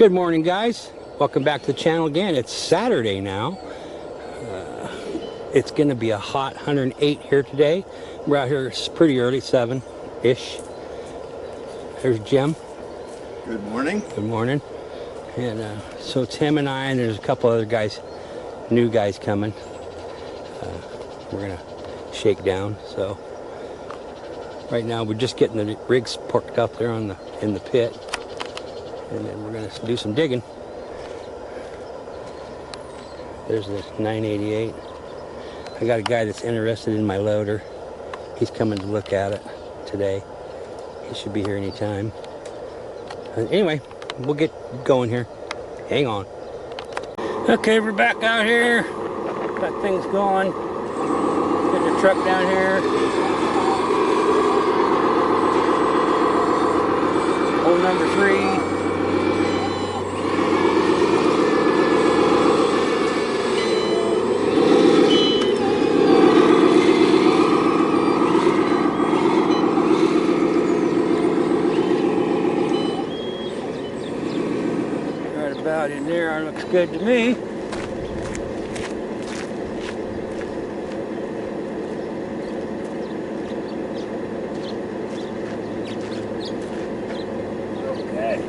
Good morning, guys. Welcome back to the channel again. It's Saturday now. It's going to be a hot 108 here today. We're out here, it's pretty early, 7-ish. There's Jim. Good morning. Good morning. And so it's him and I, and there's a couple other guys, new guys coming. We're going to shake down. So right now we're just getting the rigs parked out there in the pit. And then we're going to do some digging. There's the 988. I got a guy that's interested in my loader. He's coming to look at it today. He should be here anytime. Anyway, we'll get going here. Hang on. Okay, we're back out here. Got things going. Getting the truck down here. Hole number 3. About in there, looks good to me. Okay.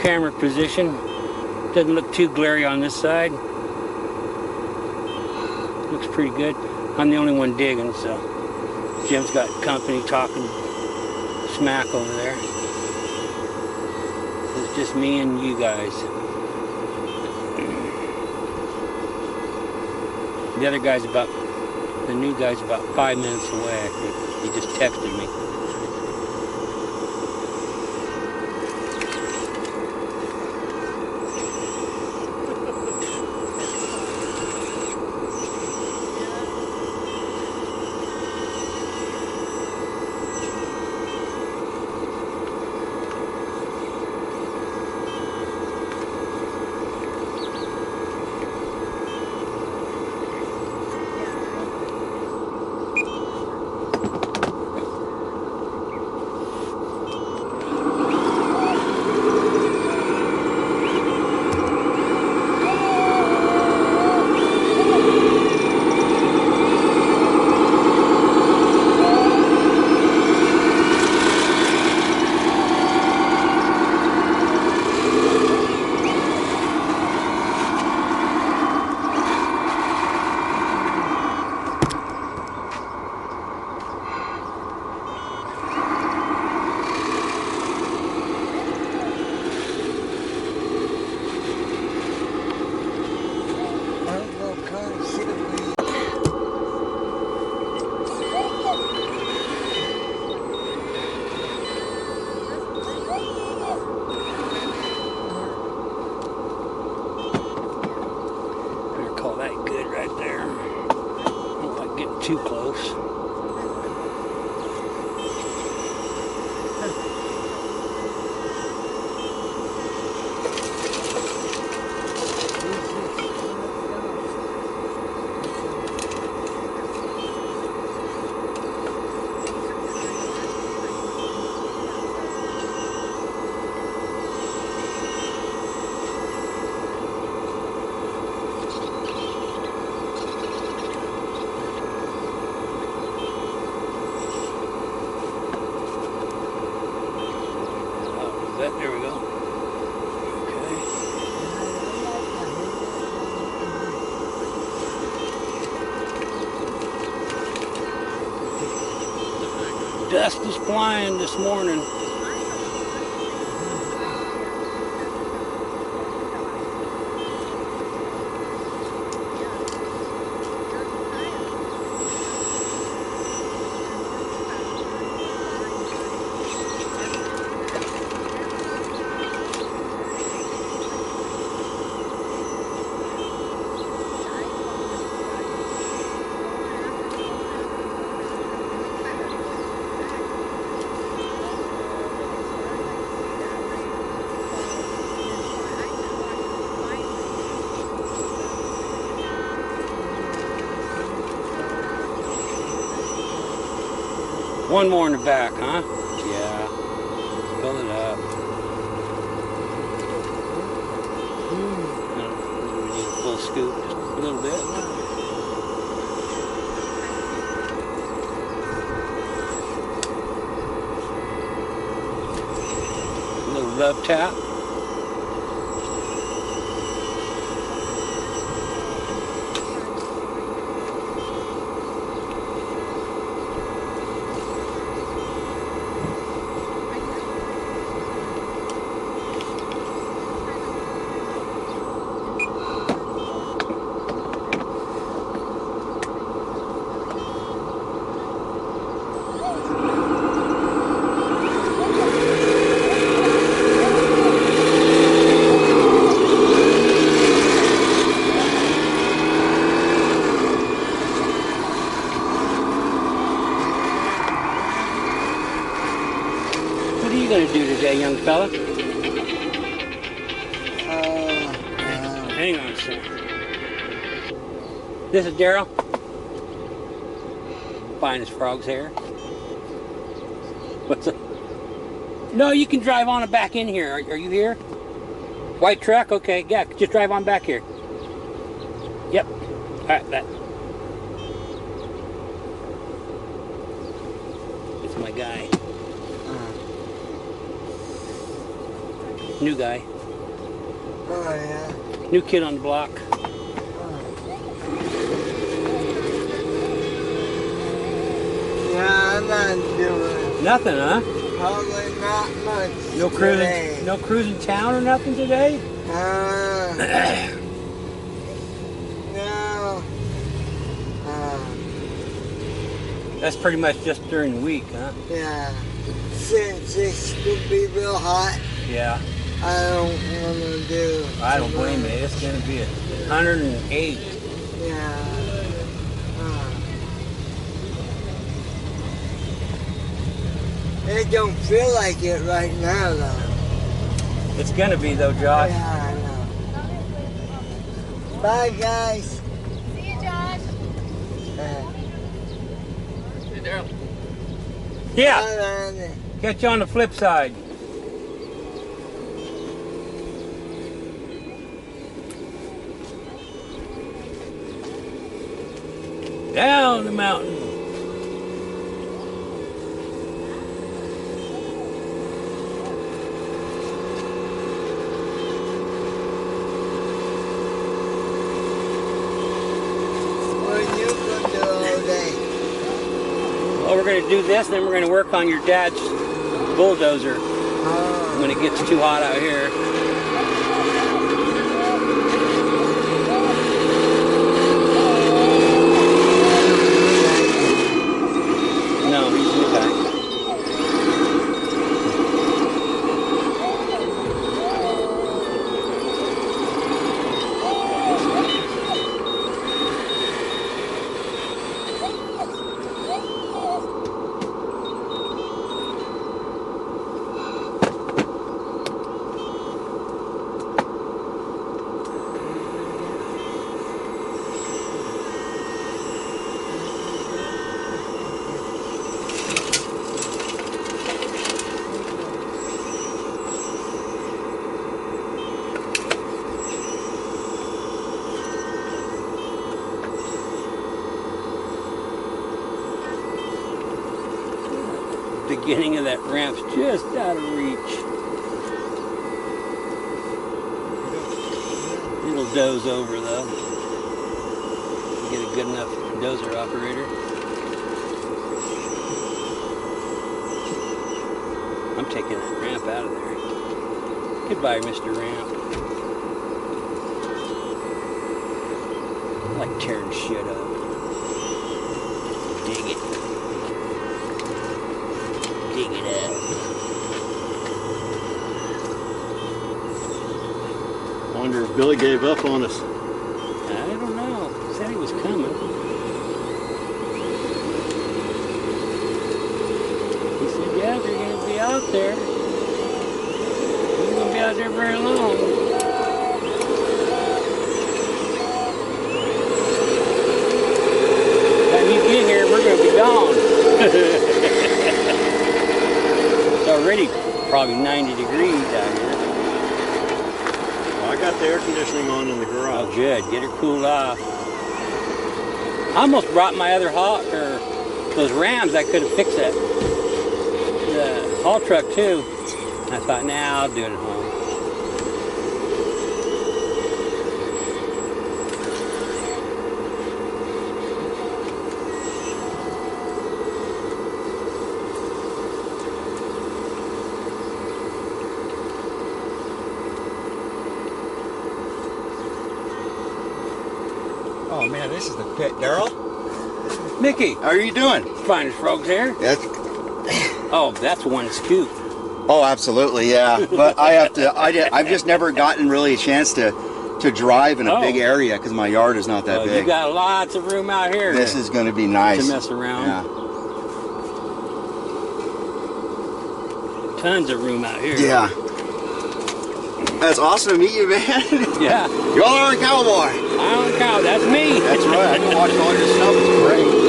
camera position. Doesn't look too glary on this side. Looks pretty good. I'm the only one digging, so Jim's got company talking smack over there. It's just me and you guys. The other guy's the new guy's about 5 minutes away, I think. He just texted me. Call that good right there. I don't like getting too close. There we go. Okay. Dust is flying this morning. One more in the back, huh? Yeah. Fill it up. We need a full scoop, just a little bit. A little love tap. What are you going to do today, young fella? Hang on a second. This is Daryl. Finest frog's hair. What's up? No, you can drive on back in here. Are you here? White truck? Okay, yeah, just drive on back here. Yep. All right, that. It's my guy. New guy. Oh, yeah. New kid on the block. Yeah, I'm not doing Nothing, huh? probably not much. No today. cruising, no cruising town or nothing today? No. That's pretty much just during the week, huh? Yeah. Since it's gonna be real hot, Yeah. I don't want to do. I don't blame you. It's going to be 108. Yeah. It don't feel like it right now, though. It's going to be, though, Josh. Yeah, I know. Bye, guys. See you, Josh. Yeah. Bye, Randy. Catch you on the flip side. Down the mountain. What are you going to do all day? Well, we're going to do this, then we're going to work on your dad's bulldozer Oh. when it gets too hot out here. No, he's a new guy. Beginning of that ramp's just out of reach. It'll doze over though. Get a good enough dozer operator. I'm taking that ramp out of there. Goodbye, Mr. Ramp. I like tearing shit up. Dig it. Dig it up. I wonder if Billy gave up on us. I don't know. He said he was coming. He said, yeah, they're going to be out there. They're going to be out there very long. By you get here, we're going to be gone. It's already probably 90 degrees out here. Well, I got the air conditioning on in the garage. Oh, good. Get her cooled off. I almost brought my other haul, or those Rams. I could have fixed that. The haul truck too. I thought, nah, I'll do it at home. Oh man, this is the pit. Daryl? Mickey, How are you doing? finest frogs here. That's, Oh, that's one scoop. oh, absolutely, yeah. But I have to, I've just never gotten really a chance to drive in a Oh. big area because my yard is not that You big. got lots of room out here This is going to be nice. to mess around. Yeah. Tons of room out here. Yeah. That's awesome to meet you, man. Yeah. You all are a cowboy. I don't count. That's me. That's right. I can watch all your stuff. It's great.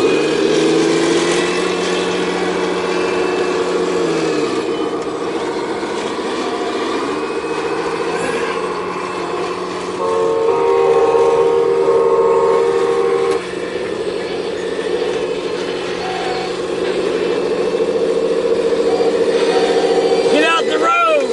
Get out the road.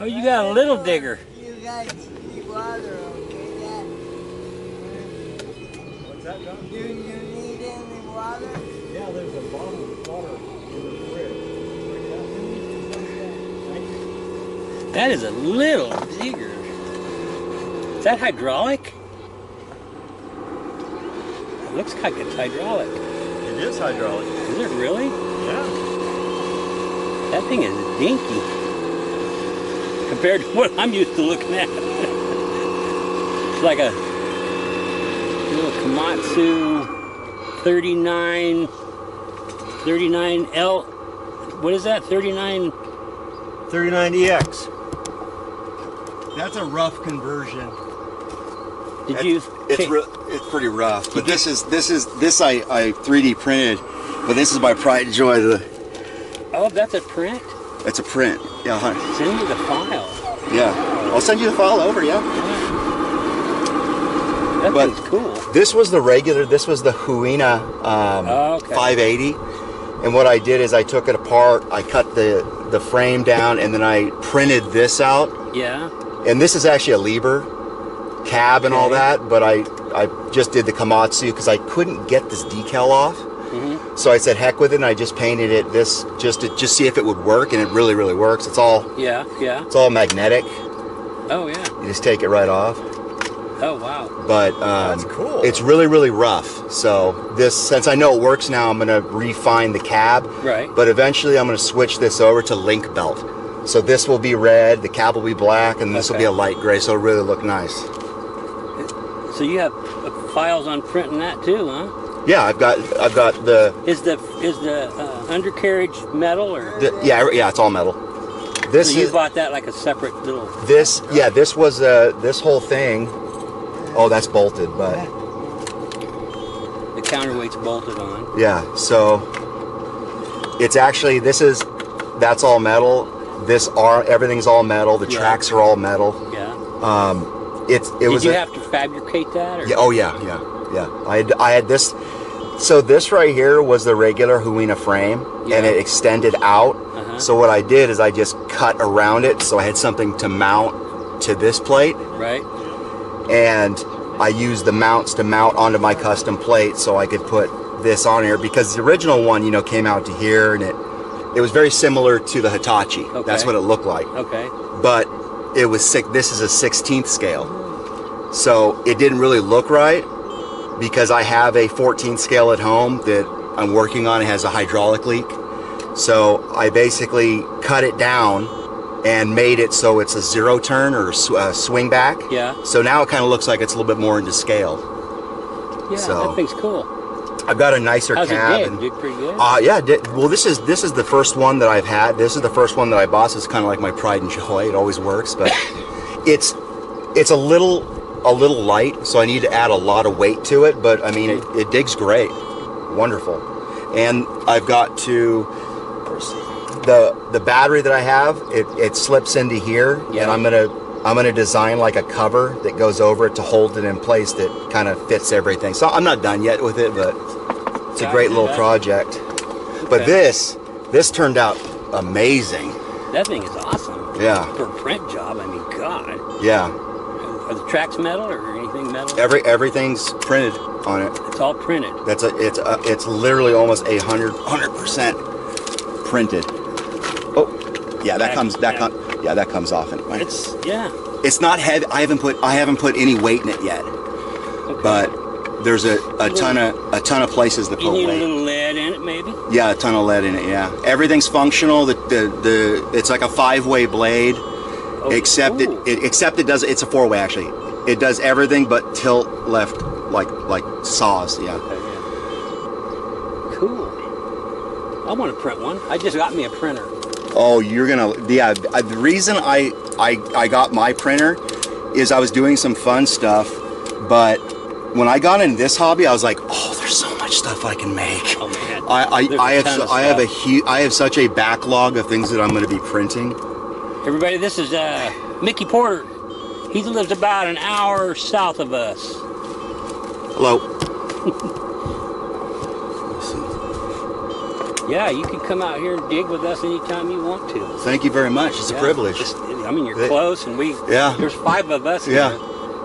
Oh, you got a little digger. You got cheap water, okay? That. What's that, John? Do you need any water? Yeah, there's a bottle of water in the fridge. That is a little digger. Is that hydraulic? It looks like it's hydraulic. It is hydraulic. Is it really? Yeah. That thing is dinky compared to what I'm used to looking at. It's like a little Komatsu 39L. What is that? 39. 39EX. That's a rough conversion. Did you? It's pretty rough, but this I 3D printed, but this is my pride and joy. Oh, that's a print. It's a print. Yeah, honey. Send me the file. Yeah. I'll send you the file over. Yeah. That But- thing's cool. This was the regular. This was the Huina Okay. 580, and what I did is I took it apart. I cut the frame down, and then I printed this out. Yeah. And this is actually a Lieber cab and all Okay. that, but I just did the Komatsu because I couldn't get this decal off. Mm-hmm. So I said heck with it, and I just painted it this just to see if it would work, and it really works. It's all Yeah. Yeah. magnetic. Oh yeah. You just take it right off. Oh wow. But That's cool. It's really rough. So since I know it works now, I'm gonna refine the cab. Right. But eventually I'm gonna switch this over to link belt. So this will be red, the cab will be black, and this will Okay. be a light gray. So it'll really look nice. So you have files on printing that too, huh? Yeah, I've got the Is the undercarriage metal or? yeah, it's all metal. This So you is bought that like a separate little. this was this whole thing. Oh, that's bolted, but The counterweight's bolted on. yeah. So it's actually that's all metal. Everything's all metal. The Yeah. tracks are all metal. Yeah. Did you have to fabricate that? Or? Yeah, oh yeah. I had this. So this right here was the regular Huina frame, Yeah. and it extended out. Uh-huh. So what I did is I just cut around it, so I had something to mount to this plate, Right. and I used the mounts to mount onto my custom plate, so I could put this on here because the original one, came out to here, and it was very similar to the Hitachi. Okay. That's what it looked like. Okay. But it was this is a 16th scale, so it didn't really look right because I have a 14th scale at home that I'm working on. It has a hydraulic leak, so I basically cut it down and made it so it's a zero turn or swing back. Yeah. So now it kind of looks like it's a little bit more into scale. Yeah. So- That thing's cool. I've got a nicer How's cab. it dig? Dig pretty good. Yeah. Well, this is the first one that I've had. This is the first one that I bought. So it's kind of like my pride and joy. It always works, but it's a little light, so I need to add a lot of weight to it. But I mean, it digs great, wonderful. And I've got to the battery that I have. It slips into here, Yeah. and I'm gonna design like a cover that goes over it to hold it in place that kind of fits everything. So I'm not done yet with it, but it's a Gotcha. great little project. But Okay. this turned out amazing. That thing is awesome. Yeah, For a print job, I mean, God. yeah. Are the tracks metal or anything metal? Everything's printed on it. It's all printed. It's literally almost 100% printed. Oh, yeah, that comes off anyway. It's not heavy. I haven't put any weight in it yet, Okay. but there's a ton of places to You put need a weight. little lead in it, maybe? Yeah, a ton of lead in it. Yeah, everything's functional. It's like a 5-way blade, Oh, except cool. it does. It's a 4-way actually. It does everything but tilt left like saws. Yeah. Okay, yeah. Cool. I want to print one. I just got me a printer. Oh, you're gonna. Yeah. The reason I got my printer is I was doing some fun stuff, but when I got into this hobby, I was like, oh, there's so much stuff I can make. Oh man. I have such a backlog of things that I'm going to be printing. Everybody, this is Mickey Porter. He lives about an hour south of us. Hello. Yeah, you can come out here and dig with us anytime you want to. Thank you very much. It's a privilege. I mean, you're close, and Yeah. there's 5 of us Yeah. here.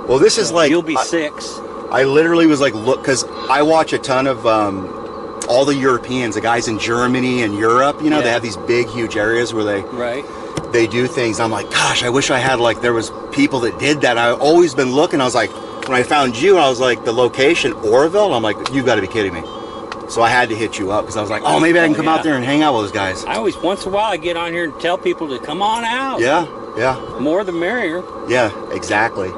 Well, this is like You'll be 6. I literally was like, look, because I watch a ton of all the Europeans, the guys in Germany and Europe. You know, they have these big, huge areas where they do things. I'm like, gosh, I wish I had like there was people that did that. I've always been looking. I was like, when I found you, I was like, the location Oroville. I'm like, you've got to be kidding me. So I had to hit you up because I was like, oh, maybe I can come out there and hang out with those guys. I always, once in a while, I get on here and tell people to come on out. Yeah, yeah. More the merrier. Yeah, exactly.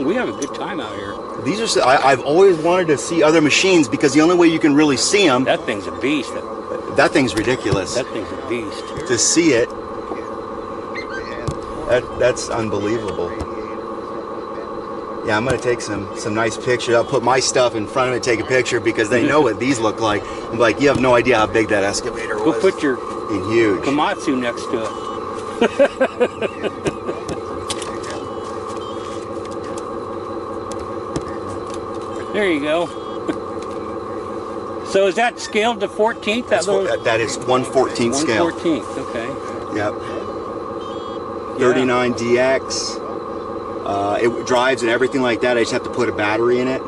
We have a good time out here. These are, I've always wanted to see other machines because the only way you can really see them. That thing's a beast. That thing's ridiculous. That thing's a beast. To see it, that's unbelievable. Yeah, I'm gonna take some nice pictures. I'll put my stuff in front of it, take a picture because they know what these look like. I'm like, you have no idea how big that excavator was. Go put your huge Komatsu next to it. There you go. So is that scaled to 14th? That is 1/14th scale. 1/14th, okay. Yep. 39DX. It drives and everything like that. I just have to put a battery in it.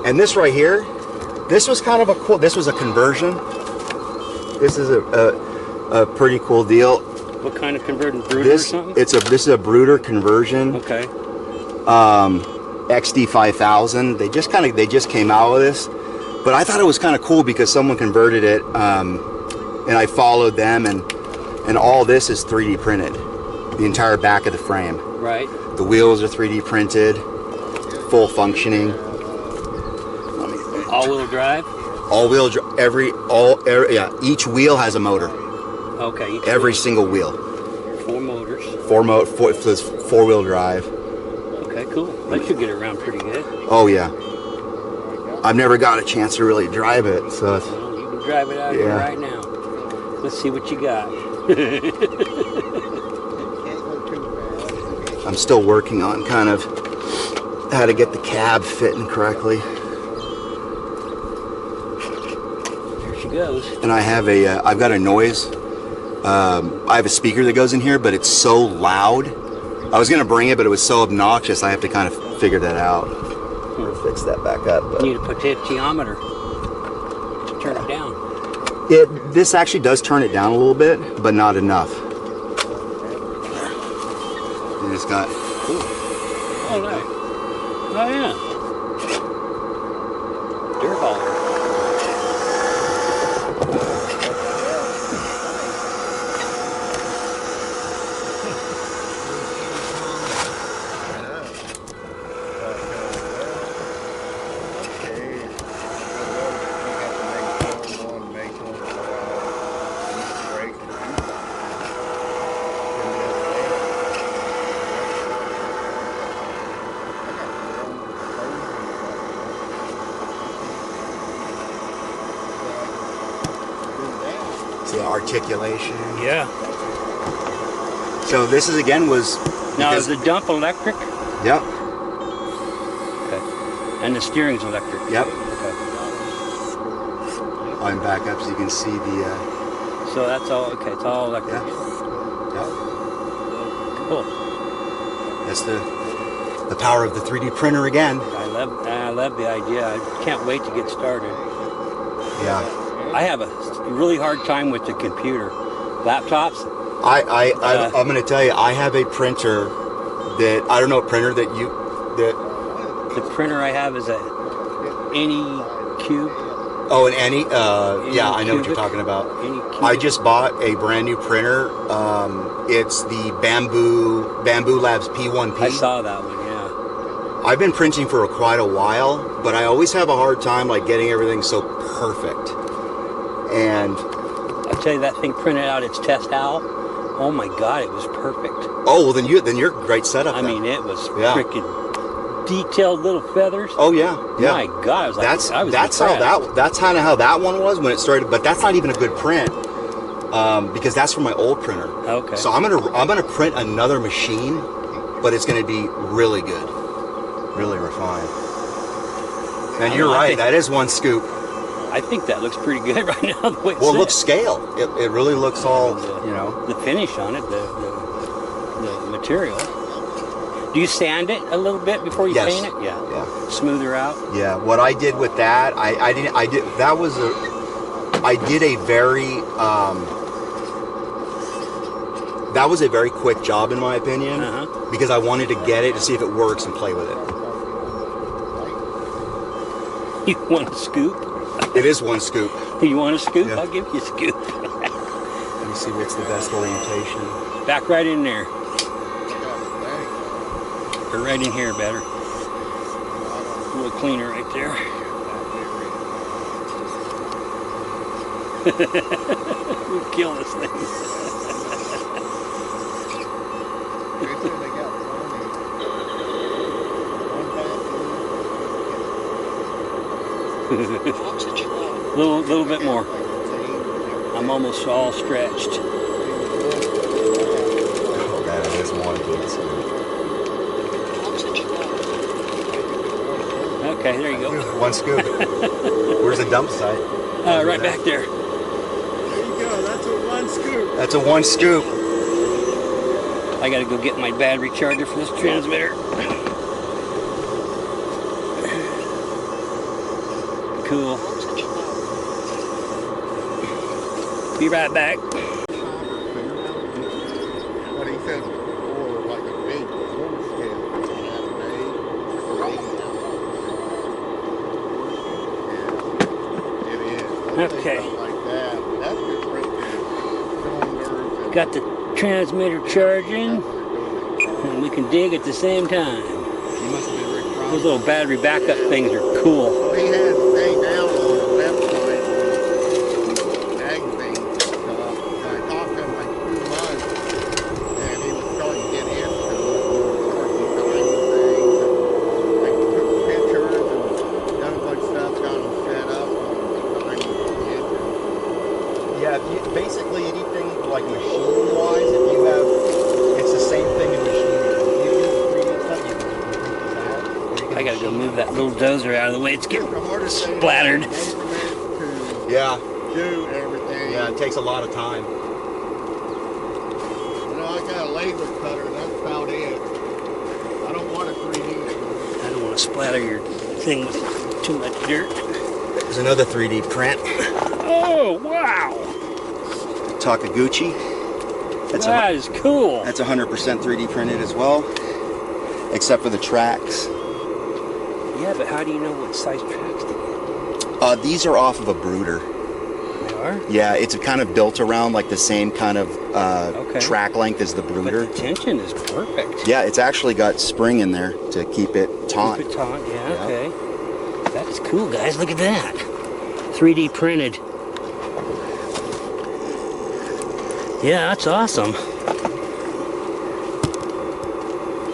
And this right here, this was kind of a cool. This was a conversion. This is a pretty cool deal. What kind of conversion? Brooder or something? This is a brooder conversion. Okay. XD5000. They just came out with this, but I thought it was kind of cool because someone converted it, and I followed them, and all this is 3D printed, the entire back of the frame. Right. The wheels are 3D printed, full functioning. All-wheel drive. All-wheel drive. Yeah. Each wheel has a motor. Okay. Every single wheel. 4 motors. 4-wheel drive. Okay, cool. That should get it around pretty good. Oh yeah. I've never got a chance to really drive it, so. Well, you can drive it out here right now. Let's see what you got. I'm still working on kind of how to get the cab fitting correctly. There she goes. And I have I've got a noise. I have a speaker that goes in here, but it's so loud. I was gonna bring it, but it was so obnoxious. I have to kind of figure that out. I'm gonna fix that back up. But. You need a potentiometer to turn it down. This actually does turn it down a little bit, but not enough. You just got. Cool. Oh, nice. Oh yeah. Dirt hauler. The articulation. Yeah. So this is was. Now is the dump electric? Yep. Okay. And the steering's electric. Yep. Okay. I'm back up so you can see the. So that's all. Okay, it's all electric. Yeah. Yep. Cool. That's the power of the 3D printer again. I love the idea. I can't wait to get started. Yeah. I have a really hard time with the computer. Laptops. I'm going to tell you, I have a printer that I don't know a printer that the printer I have is a Anycube. Oh, an Any. Yeah, I know what you're talking about. I just bought a brand new printer. It's the Bamboo Labs P1P. I saw that one. Yeah. I've been printing for quite a while, but I always have a hard time like getting everything so perfect. And I'll tell you, that thing printed out its test owl. Oh my God, it was perfect. Oh well, then you're great setup. I mean, it was freaking detailed little feathers. Oh yeah, yeah. My God, I was like, that's kind of how that one was when it started. But that's not even a good print because that's from my old printer. Okay. So I'm gonna print another machine, but it's gonna be really good, really refined. And you're right, that is one scoop. I think that looks pretty good right now. The way it's Well, it looks set. scale. It really looks all, you know. The finish on it, the material. Do you sand it a little bit before you Yes. paint it? Yeah. Yeah. Smoother out. Yeah. What I did with that, I did a very that was a very quick job in my opinion, because I wanted to get it to see if it works and play with it. You want a scoop? It is one scoop. You want a scoop? Yeah. I'll give you a scoop. Let me see what's the best orientation. Back right in there. Or right in here better. A little cleaner right there. We'll kill this thing. little bit more. I'm almost all stretched. Oh, that is one piece. Okay, there you go. One scoop. Where's the dump site? Right back there. There you go. That's a one scoop. That's a one scoop. I gotta go get my battery charger for this transmitter. Cool. Be right back. What he said before, like a big full scale, it is. Okay. Like that. That's just right there. Cylinders and Got the transmitter charging, that's what they're doing. and we can dig at the same time. You must have been Rick Ross. Those little battery backup things are cool. We had to stay down on the website and ag things and stuff. And I talked to him like 2 months, and he was starting to get into it. Starting to design things, and like took pictures and done a bunch of stuff, got them set up on designing the engine. Yeah, if you, basically anything like machine-wise, if you have, it's the same thing in machine. If you do 3D stuff, you can print this out. Or you can I gotta go machine move that little dozer out of the way. It's getting The hardest thing splattered. is measurement to Yeah, do everything. yeah, it takes a lot of time. You know, I got a laser cutter, that's about it. I don't want a 3D. I don't want to splatter your thing with too much dirt. There's another 3D print. Oh, wow! Takaguchi. That is cool. That's 100% 3D printed as well, except for the tracks. Yeah, but how do you know what size tracks to get? These are off of a brooder. They are? Yeah, it's kind of built around like the same kind of Okay. track length as the But brooder. the tension is perfect. Yeah, it's actually got spring in there to keep it taut. Keep it taut, yeah, Yeah. okay. That's cool, guys. Look at that. 3D printed. Yeah, that's awesome.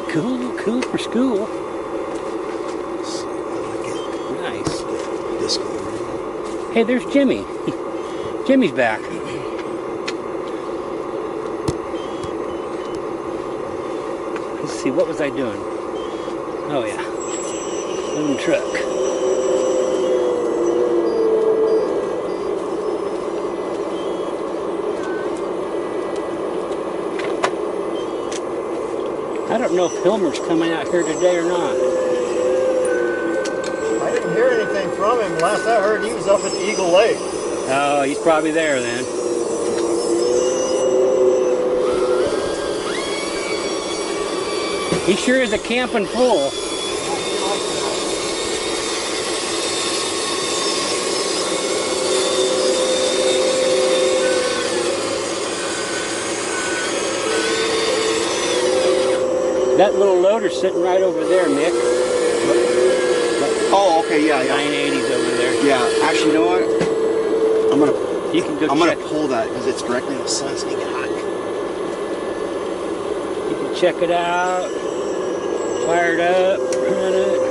Cool for school. Nice. This one. Hey, there's Jimmy. Jimmy's back. Let's see, what was I doing? Oh yeah, loading truck. I don't know if Hilmer's coming out here today or not. I didn't hear anything from him. Last I heard, he was up at Eagle Lake. Oh, he's probably there then. He sure is a camping fool. That little loader's sitting right over there, Mick. Oh, okay, yeah, yeah. 980's over there. Yeah, actually, you know what? You can go I'm check. gonna pull that because it's directly in the sun. It's gonna get hot. You can check it out. Fire it up. Run it.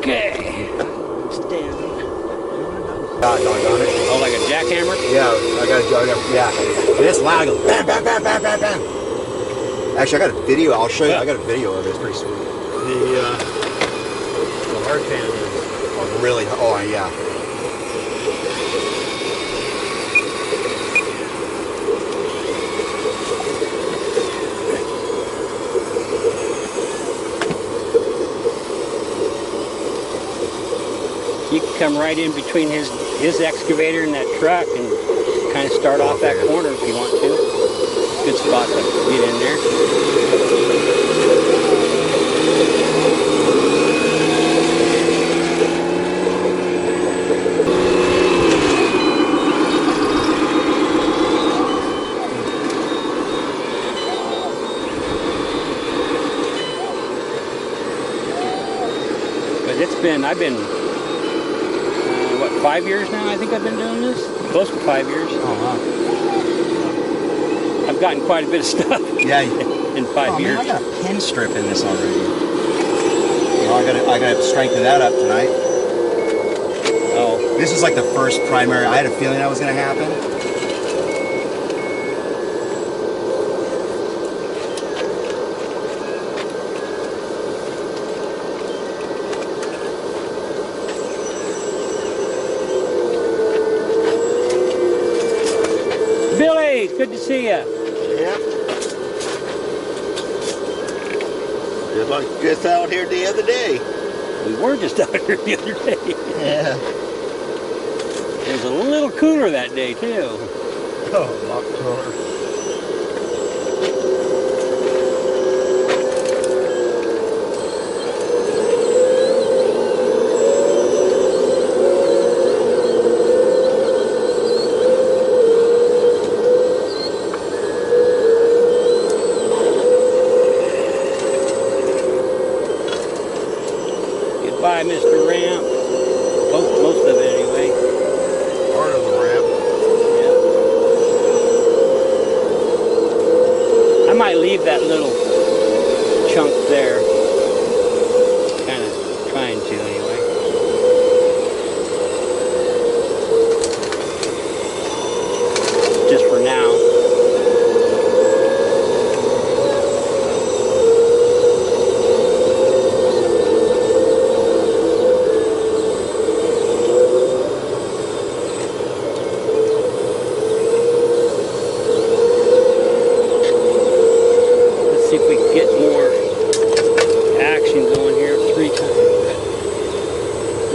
Okay. Stand. God doggone it. Oh, like a jackhammer? Yeah, yeah. And it's loud. It goes bam, bam, bam, bam, bam, bam. Actually, I got a video. I'll show you. I got a video of it. It's pretty sweet. The hard pan is. Oh, really? Oh, yeah. You can come right in between his excavator and that truck and kind of start off that corner if you want to. Good spot to get in there. But I've been, what, 5 years now? I think I've been doing this. Close to 5 years. Oh, wow. I've gotten quite a bit of stuff. Yeah. In 5 years. Man, I got a pin strip in this already. Well, I gotta strengthen that up tonight. Oh. This is like the first primary. I had a feeling that was gonna happen. Billy, it's good to see you. Yeah. Just out here the other day. We were just out here the other day. Yeah. It was a little cooler that day too. Oh, a lot cooler. Goodbye, Mr. Ramp. Most of it anyway. Part of the ramp. Yeah. I might leave that little chunk there. Kind of trying to anyway. Just for now. See if we can get more action going here 3 times.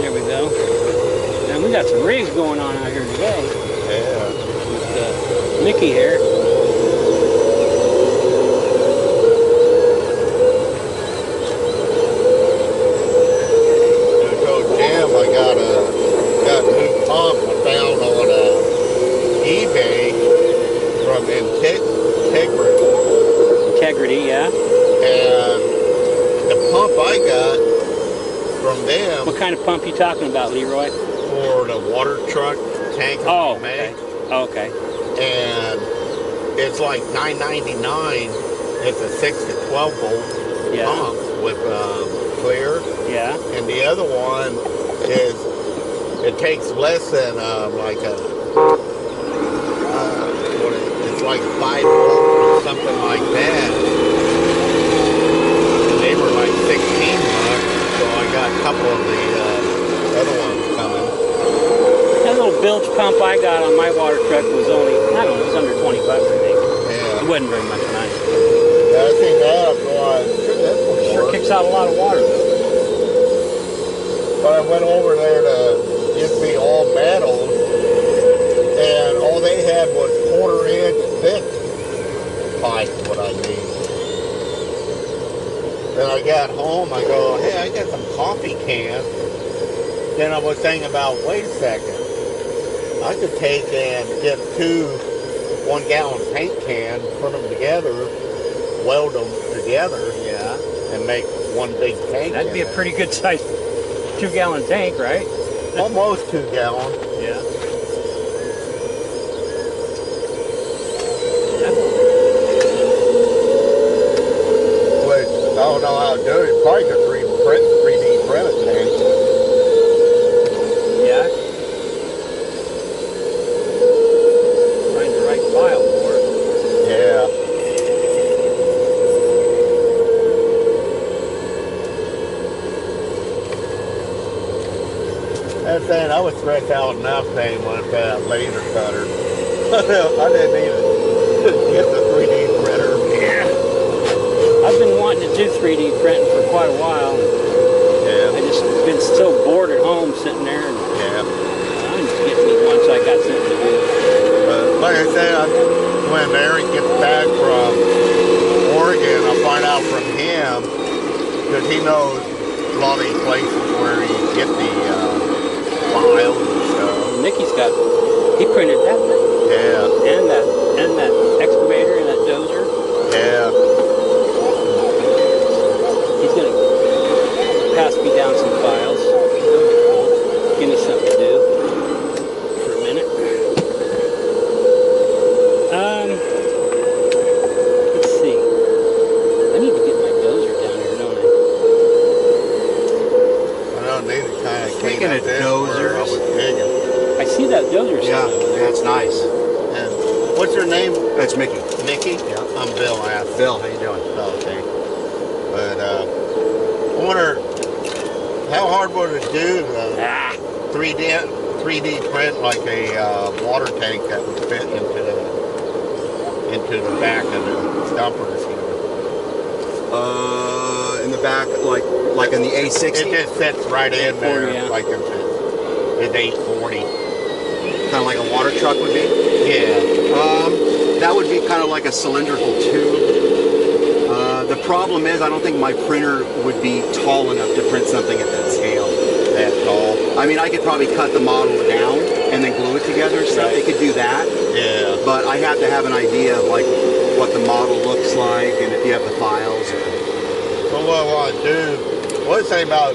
There we go. And we got some rigs going on out here today Yeah. with Mickey here. I told Jim I got a new pump I found on eBay from Integrity. Integrity, yeah. And the pump I got from them What kind of pump you talking about, Leroy? for the water truck tank Oh, I make, okay. and it's like $9.99. It's a 6 to 12 volt Yeah. pump with clear, Yeah. and the other one is it takes less than like a it's like 5 volt or something like that. And they were like $16, so I got a couple of the other ones coming. That little bilge pump I got on my water truck was only, I don't know, it was under 20 bucks, I think. It Yeah, wasn't very much money. I think that I'm going. This one Sure works. kicks out a lot of water, though. But I went over there to get me all metal, and all they had was 1/4 inch thick pipe, what I need. Then I got home, I go, hey, I got some coffee cans. Then I was thinking about, wait a second, I could take and get 2 1-gallon paint cans, put them together, weld them together, Yeah. and make one big tank. That'd in be a there. pretty good sized 2-gallon tank, right? Almost 2 gallon. Yeah. Which I don't know how to do it. Probably could 3D print a tank. was stressed out enough paying one for that laser cutter. I didn't even get the 3D printer. Yeah. I've been wanting to do 3D printing for quite a while. Yeah. I just been so bored at home sitting there. And Yeah. I'm just getting me once I got something to do. Like I said, when Eric gets back from Oregon, I'll find out from him, because he knows a lot of these places where you get the files and stuff. Mickey's got, he printed that thing. Yeah. And that excavator and that dozer. Yeah. He's gonna pass me down some files. Give me something to do for a minute. Let's see. I need to get my dozer down here, don't I? I don't need to kind of clean Speaking up of this where I dozers. was digging. I see that dozer Yeah, sitting over there. that's nice. And what's your name? That's Mickey. Mickey? Yeah. I'm Bill Ass. Bill, how you doing? Okay. But I wonder how hard would it do to Ah, 3D print like a water tank that would fit into the back of the dumpers? You know? In the back, like in the A60. It just fits right in there, 840, yeah. like it's 840. Kind of like a water truck would be. Yeah. That would be kind of like a cylindrical tube. The problem is I don't think my printer would be tall enough to print something at that scale. That tall. I mean, I could probably cut the model down and then glue it together and stuff. It could do that. Yeah. But I have to have an idea of like what the model looks like and if you have the files. So what I want to do, one thing about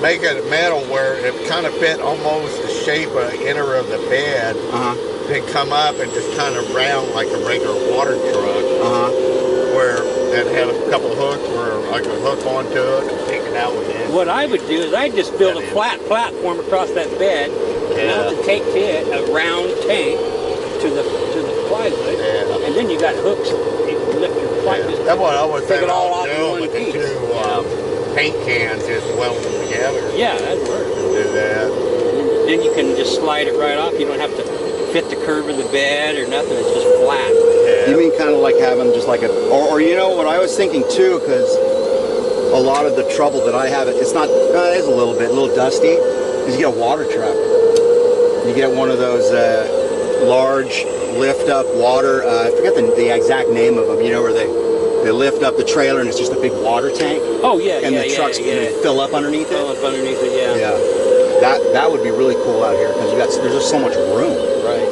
making it metal where it kind of fit almost the shape of the inner of the bed, then come up and just kind of round like a regular water truck, where it had a couple of hooks where I could hook onto it and take it out with it. what I would do is I'd just build a flat platform across that bed, mount the tape to it, a round tank to the plywood, Yeah. and then you got hooks. You can lift your plywood. That's what I was Take thinking it all about off in doing one with the piece. two paint cans, just weld them together. Yeah, that'd work. Do that. Then you can just slide it right off. You don't have to fit the curve of the bed or nothing. It's just flat. Yeah. You mean kind of like having just like or you know what I was thinking too, because a lot of the trouble that I have, it's not, it is a little dusty, is you get a water truck. You get one of those large lift up water, I forget the exact name of them, you know, where they lift up the trailer and it's just a big water tank. Oh yeah, And the trucks can fill up underneath Fill it. up underneath it, yeah. Yeah. That would be really cool out here because there's just so much room. Right.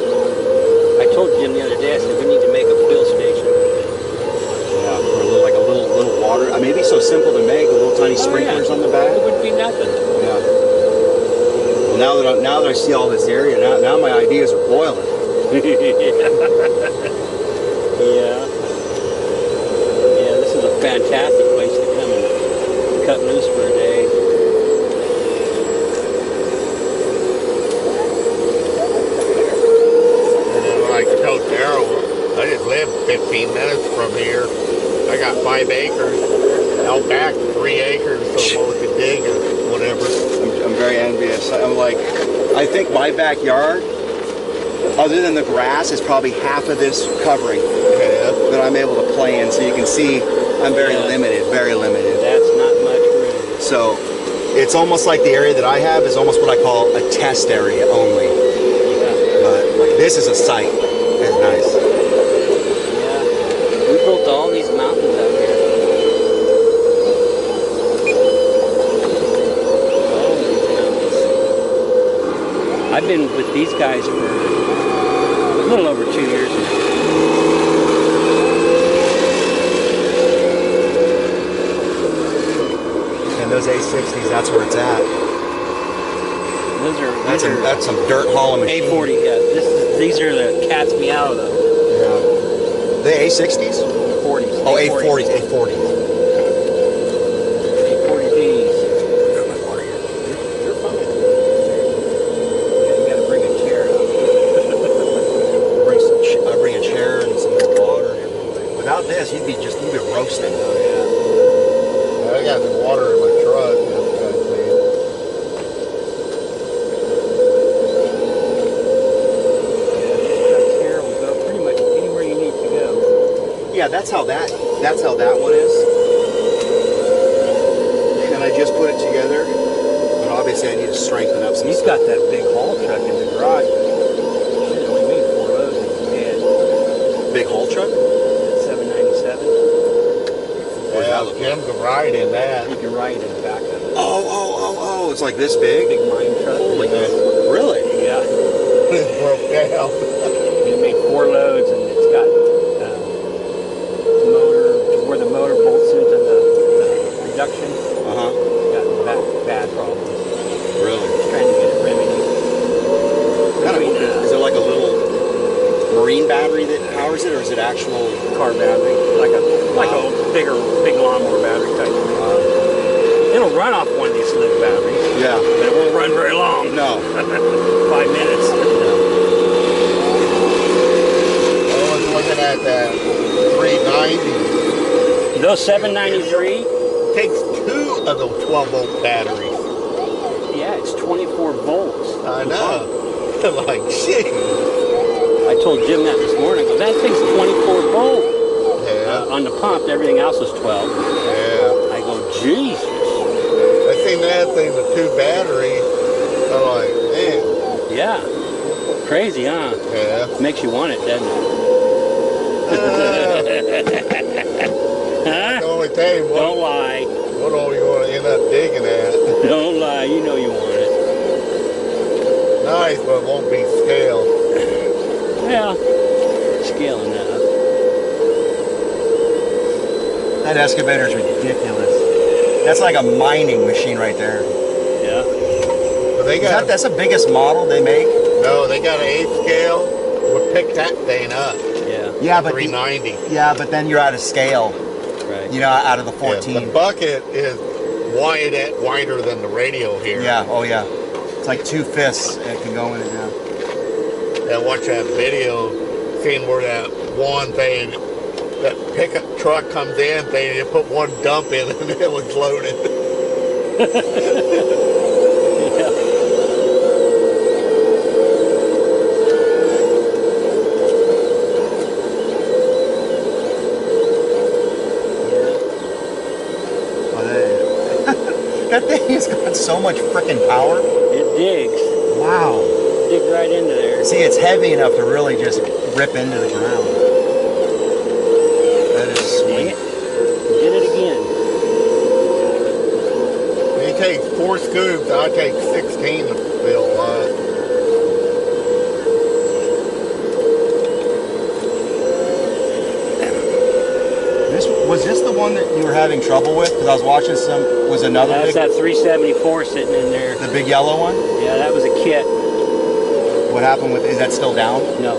I told Jim the other day, I said we need to make a fill station. Yeah, for a little water. I mean, it'd be so simple to make, the little tiny sprinklers on the back. It would be nothing. Yeah. Well, now that I see all this area, now my ideas are boiling. Yeah. Yeah, this is a fantastic place to come and cut loose for a day. And like I told Daryl, I just live 15 minutes from here. I got 5 acres. Out back, 3 acres, so both could dig and whatever. I'm very envious. I'm like, I think my backyard, other than the grass, is probably half of this covering that I'm able to play in. So you can see I'm very limited, very limited. That's not much room. So it's almost like the area that I have is almost what I call a test area only. But this is a site. It's nice. Yeah. We built all these mountains out here. All these mountains. I've been with these guys for a little over 2 years now. And those A60s, that's where it's at. That's some dirt hauling machine. A40, yeah. These are the cat's meow though. Yeah. The A60s? 40s. Oh, A40s, A40s. A40Ds. You're fine. Yeah, you gotta bring a chair out. I bring a chair and some more water and everything. Without this, you'd be roasting. I got the water in my truck. Yeah, that's how that one is. And I just put it together, but obviously I need to strengthen up some He's stuff. got that big haul truck in the garage. Shit, only made 4 loads in his head. Big haul truck? 797. Yeah, Jim can ride in that. You can ride in the back of it. Oh, it's like this big? Big mine truck. Holy really? Yeah. Broke down. It made 4 loads, and it's got motor, where the motor bolts into the reduction. Uh-huh. It's got bad problems. Really? Just trying to get it remedied. Is it like a little marine battery that powers it, or is it actual Car battery, like a big lawnmower battery type thing. It'll run off one of these little batteries, Yeah. but it won't run very long. No. 5 minutes. I was looking at that 390. Those 793, Takes 2 of those 12-volt batteries. yeah, it's 24 volts. I know. Like, shit. I told Jim that this morning. That thing's 24 volt. Yeah. On the pump, everything else is 12. Yeah. I go, Jesus. I seen that thing with 2 batteries. I'm like, man. Yeah. Crazy, huh? Yeah. Makes you want it, doesn't it? Huh? The only thing, Don't lie. what all you want to end up digging at? Don't lie. You know you want it. Nice, but it won't be scale. Well, scaling enough. That excavator's ridiculous. That's like a mining machine right there. Yeah. But they got That's the biggest model they make? no, they got an 8 scale. Would pick that thing up. Yeah. Yeah, but 390. yeah, but then you're out of scale. Right. You know, out of the Yeah, 14. the bucket is wider than the radio here. Yeah, oh yeah. It's like 2 fists that can go in it now. I watched that video, seeing where that one thing, that pickup truck comes in, they just put one dump in and it was loaded. That thing has got so much freaking power. It digs. Wow. Dig right into there. See, it's heavy enough to really just rip into the ground. That is Dang sweet. it. Did it again. He takes 4 scoops, I take 16 to fill up. Was this the one that you were having trouble with? Because I was watching was another That's big, that 374 sitting in there. the big yellow one? Yeah, that was a kit. What happened with, is that still down? No,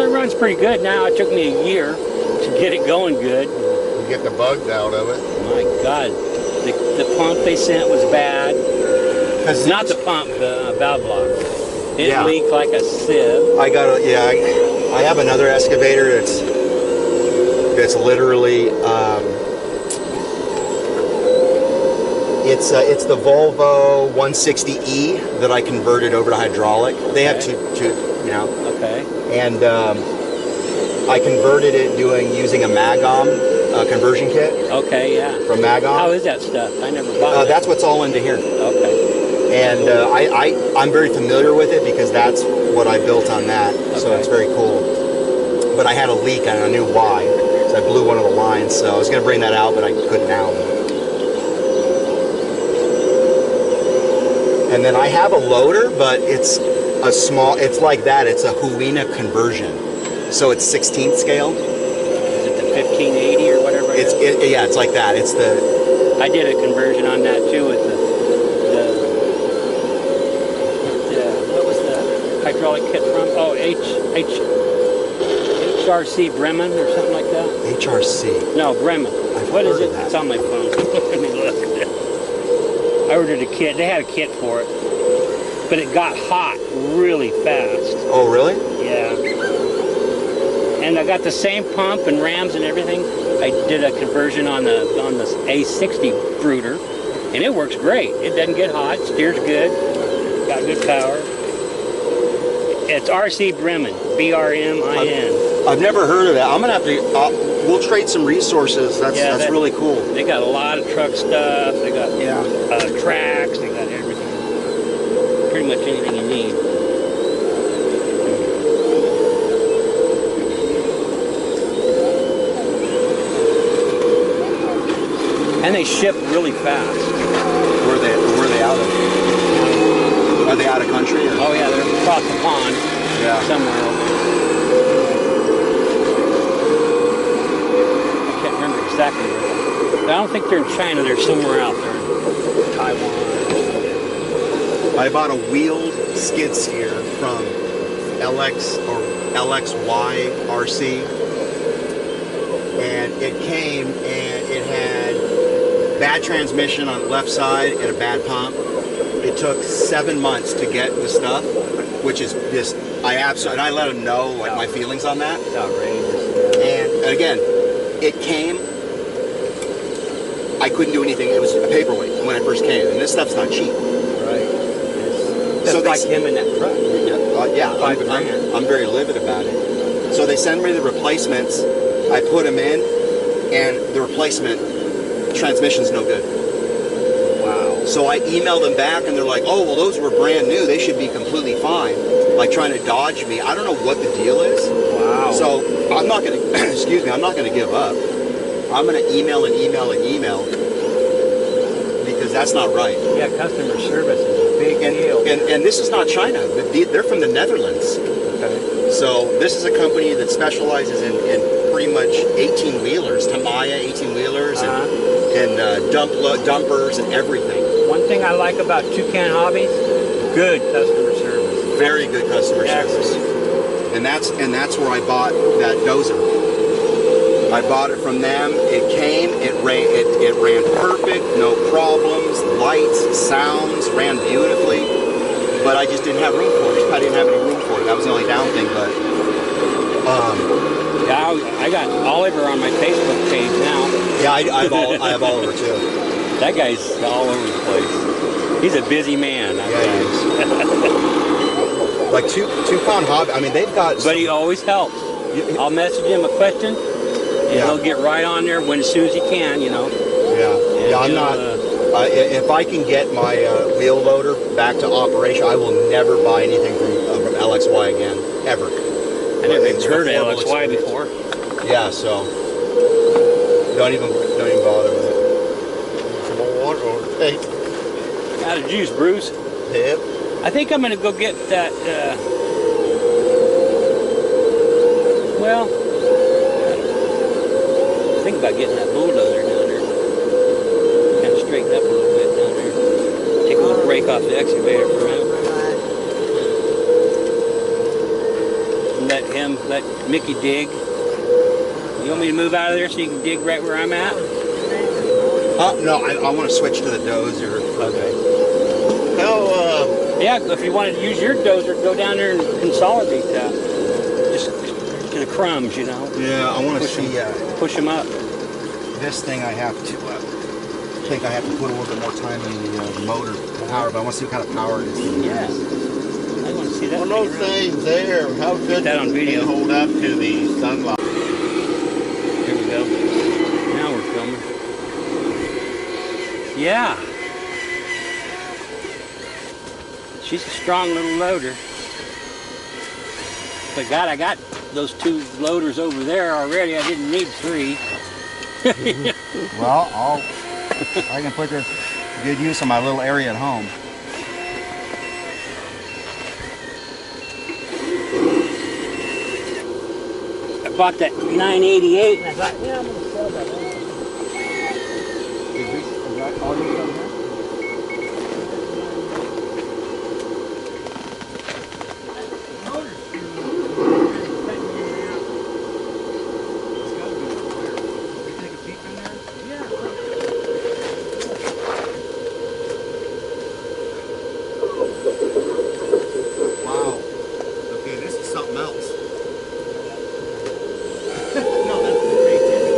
it runs pretty good now. It took me a year to get it going good. You get the bugs out of it. My God, the pump they sent was bad. Because Not the pump, the valve block. It Yeah. leaked like a sieve. I got I have another excavator that's literally it's the Volvo 160E that I converted over to hydraulic. They have two you know, Okay. and I converted it using a Magom conversion kit Okay, yeah. from Magom. How is that stuff? I never bought it. That's what's all into here. Okay. And I'm very familiar with it because that's what I built on that. So Okay. it's very cool. But I had a leak and I knew why. So I blew one of the lines. So I was going to bring that out, but I couldn't now. And then I have a loader, but it's a small, it's like that. It's a Huina conversion. So it's 16th scale. Is it the 1580 or whatever? Yeah, it's like that. It's the, I did a conversion on that too with the what was the hydraulic kit from? Oh, HRC Bremen or something like that. HRC. No, Bremen. I've What is heard it? of that. It's on my phone. Let me look. I ordered a kit. They had a kit for it, but it got hot really fast. Oh, really? Yeah. And I got the same pump and rams and everything. I did a conversion on the A60 brooder, and it works great. It doesn't get hot, steers good, got good power. It's RC Bremen, B-R-M-I-N. I've never heard of that. I'm gonna have to. we'll trade some resources. That's really cool. They got a lot of truck stuff. They got tracks. They got everything. Pretty much anything you need. And they ship really fast. Where they out of? Are they out of country? Or? Oh yeah, they're across the pond. Yeah. Somewhere. I can't remember exactly where. But I don't think they're in China. They're somewhere out there. Taiwan. I bought a wheeled skid steer from LX or LXY RC, and it came and it had bad transmission on the left side and a bad pump. It took 7 months to get the stuff, which is just I let them know like my feelings on that. It's outrageous. And again, it came. I couldn't do anything. It was a paperweight when it first came, and this stuff's not cheap. Right. It's So like him in that truck. I'm very livid about it. So they send me the replacements. I put them in, and the replacement transmission's no good. Wow. So I emailed them back, and they're like, "Oh, well, those were brand new. They should be completely fine." Like trying to dodge me. I don't know what the deal is. Wow. So I'm not gonna, excuse me, I'm not gonna give up. I'm gonna email and email and email because that's not right. Yeah, customer service is a big deal. And this is not China. They're from the Netherlands. Okay. So this is a company that specializes in pretty much 18-wheelers, Tamiya 18-wheelers, and dumpers and everything. One thing I like about Toucan Hobbies, good customer service. Very good customer service. And that's where I bought that dozer. I bought it from them. It came. It ran perfect. No problems. Lights, sounds, ran beautifully. But I just didn't have room for it. I didn't have any room for it. That was the only down thing. But yeah, I got Oliver on my Facebook page now. yeah, I have Oliver too. That guy's all over the place. He's a busy man. Yeah, he is. Like two-pound hobby. I mean, they've got. But he always helps. I'll message him a question, and he'll get right on there as soon as he can. Yeah. Yeah, I'm not. If I can get my wheel loader back to operation, I will never buy anything from LXY again, ever. I never even heard of LXY before. Yeah, so don't even bother with it. Some more water or hey. Out of juice, Bruce. Yep. I think I'm gonna go get that. Well, think about getting that bulldozer down there. Kind of straighten up a little bit down there. Take a little break off the excavator for a minute. Let Mickey dig. You want me to move out of there so you can dig right where I'm at? No, I want to switch to the dozer. Okay. How Yeah, if you wanted to use your dozer, go down there and consolidate that. Just to the crumbs, you know. Yeah, I want to see. Push them up. This thing I have to. I think I have to put a little bit more time in the motor power, but I want to see what kind of power it is. Yeah. I want to see that. on those things there, how good that on video. can hold up to the sunlight? Here we go. Now we're filming. Yeah. She's a strong little loader. But God, I got those 2 loaders over there already. I didn't need 3. Well, I can put this to good use on my little area at home. I bought that 988 and I thought, yeah, I'm going to sell that. Is that all you got here? Wow. Okay, this is something else. No, that's the creativity.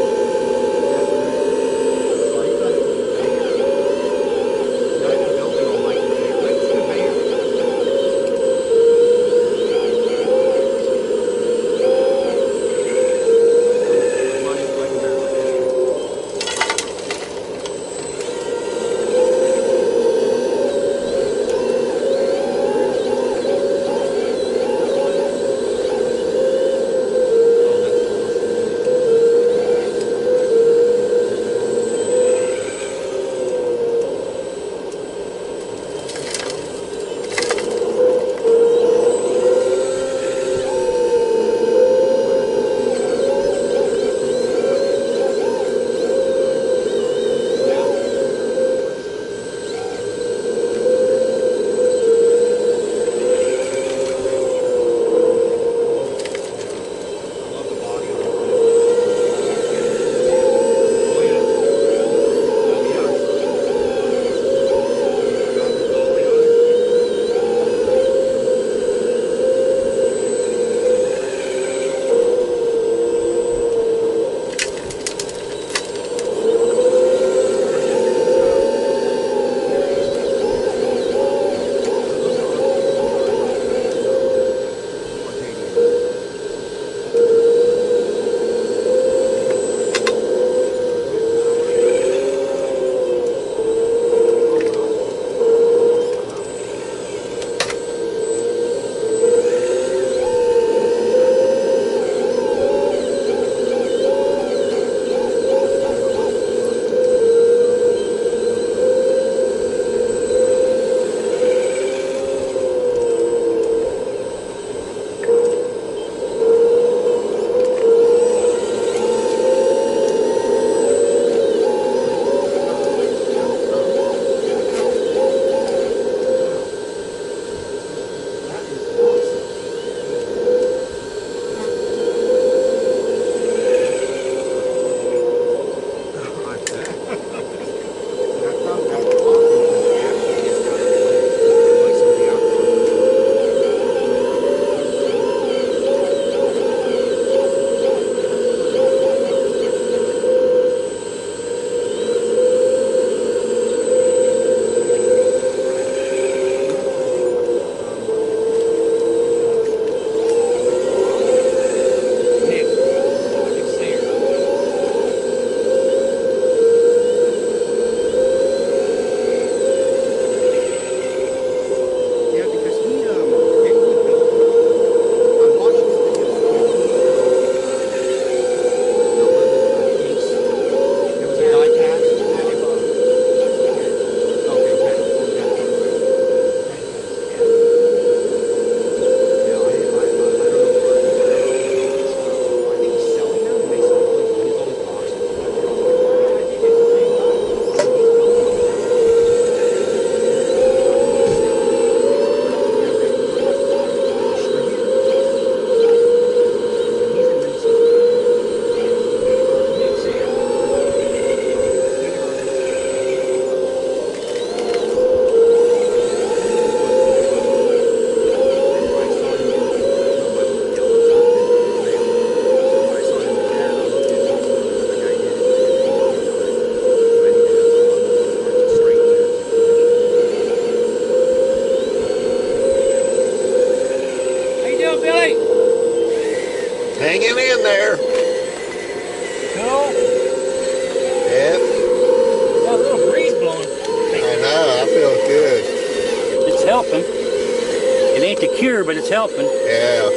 but it's helping. Yeah.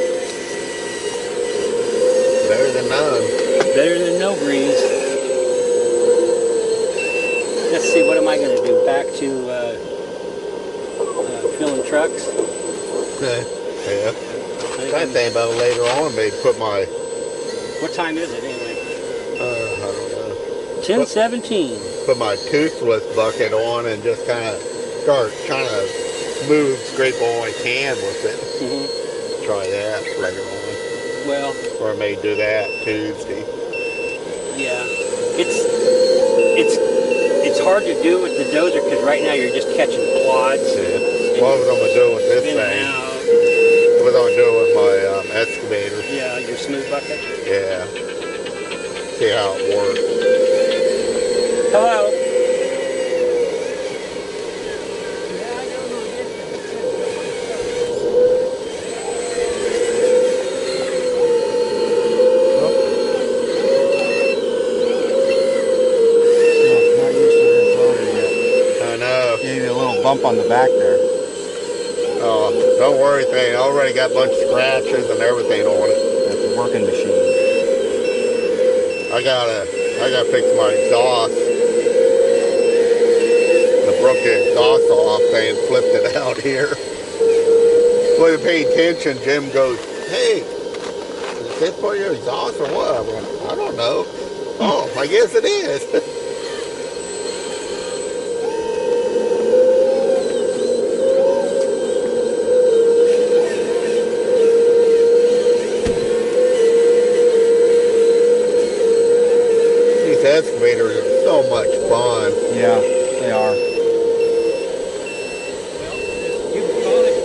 Better than none. Better than no breeze. Let's see, what am I going to do? Back to filling trucks? Okay. Yeah. I think about later on, maybe put my, What time is it anyway? I don't know, 10:17. put my toothless bucket on and just kind of start trying to smooth, scrape all I can with it. Mm-hmm. Try that later on. Well, Or I may do that Tuesday. yeah. It's hard to do with the dozer because right now you're just catching quads. Yeah. What was I going to do with this Spinning thing? out. What was I going to do with my excavator? Yeah, your smooth bucket. Yeah. See how it works. Hello. Not used to this loader yet. I know. Gave you a little bump on the back there. Oh, don't worry, thing. I already got a bunch of scratches and everything on it. That's a working machine. I gotta fix my exhaust. I broke the exhaust off and flipped it out here. Wasn't paying attention. Jim goes, "Hey, is this for your exhaust or what?" I went, "I don't know." "Oh, I guess it is." These excavators are so much fun. Yeah, they are. You can call it.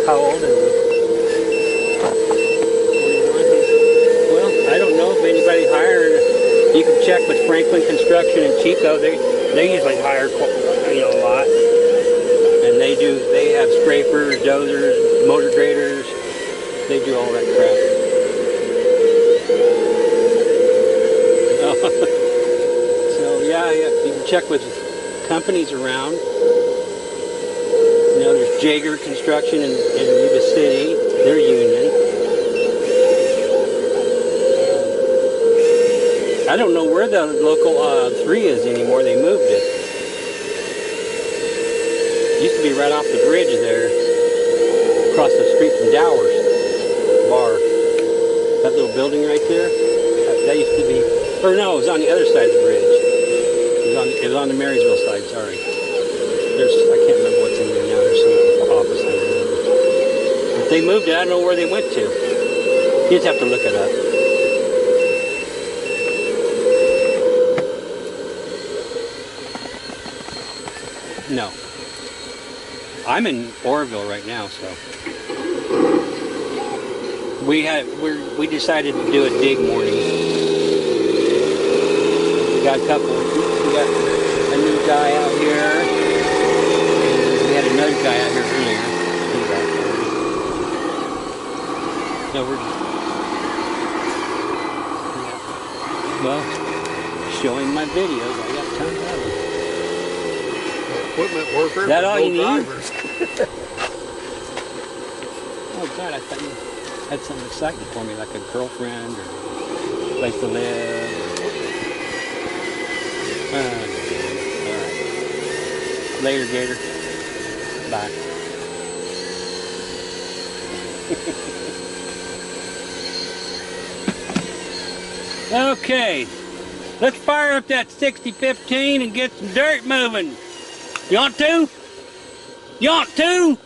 How old is he? 41. Well, I don't know if anybody's hiring. You can check with Franklin Construction and Chico. They usually hire a lot, and they have scrapers, dozers, motor graders. They do all that crap. So yeah, you can check with companies around. You know, there's Jaeger Construction in Yuba City. They're union. I don't know where the local 3 is anymore. They moved it. Used to be right off the bridge there, across the street from Dowers Bar. That little building right there. That used to be, or no, it was on the other side of the bridge. It was on the Marysville side. Sorry. I can't remember what's in there now. There's some office in there. If they moved it, I don't know where they went to. You just have to look it up. No. I'm in Oroville right now, so we decided to do a dig morning. We got a new guy out here. We had another guy out here earlier. He's out there. So we're showing my videos. I got tons of them. Equipment worker. That all you need? Drivers. Oh God, I thought you had something exciting for me, like a girlfriend or a place to live. All right. Later, Gator. Bye. Okay, let's fire up that 6015 and get some dirt moving. You want to? You want to?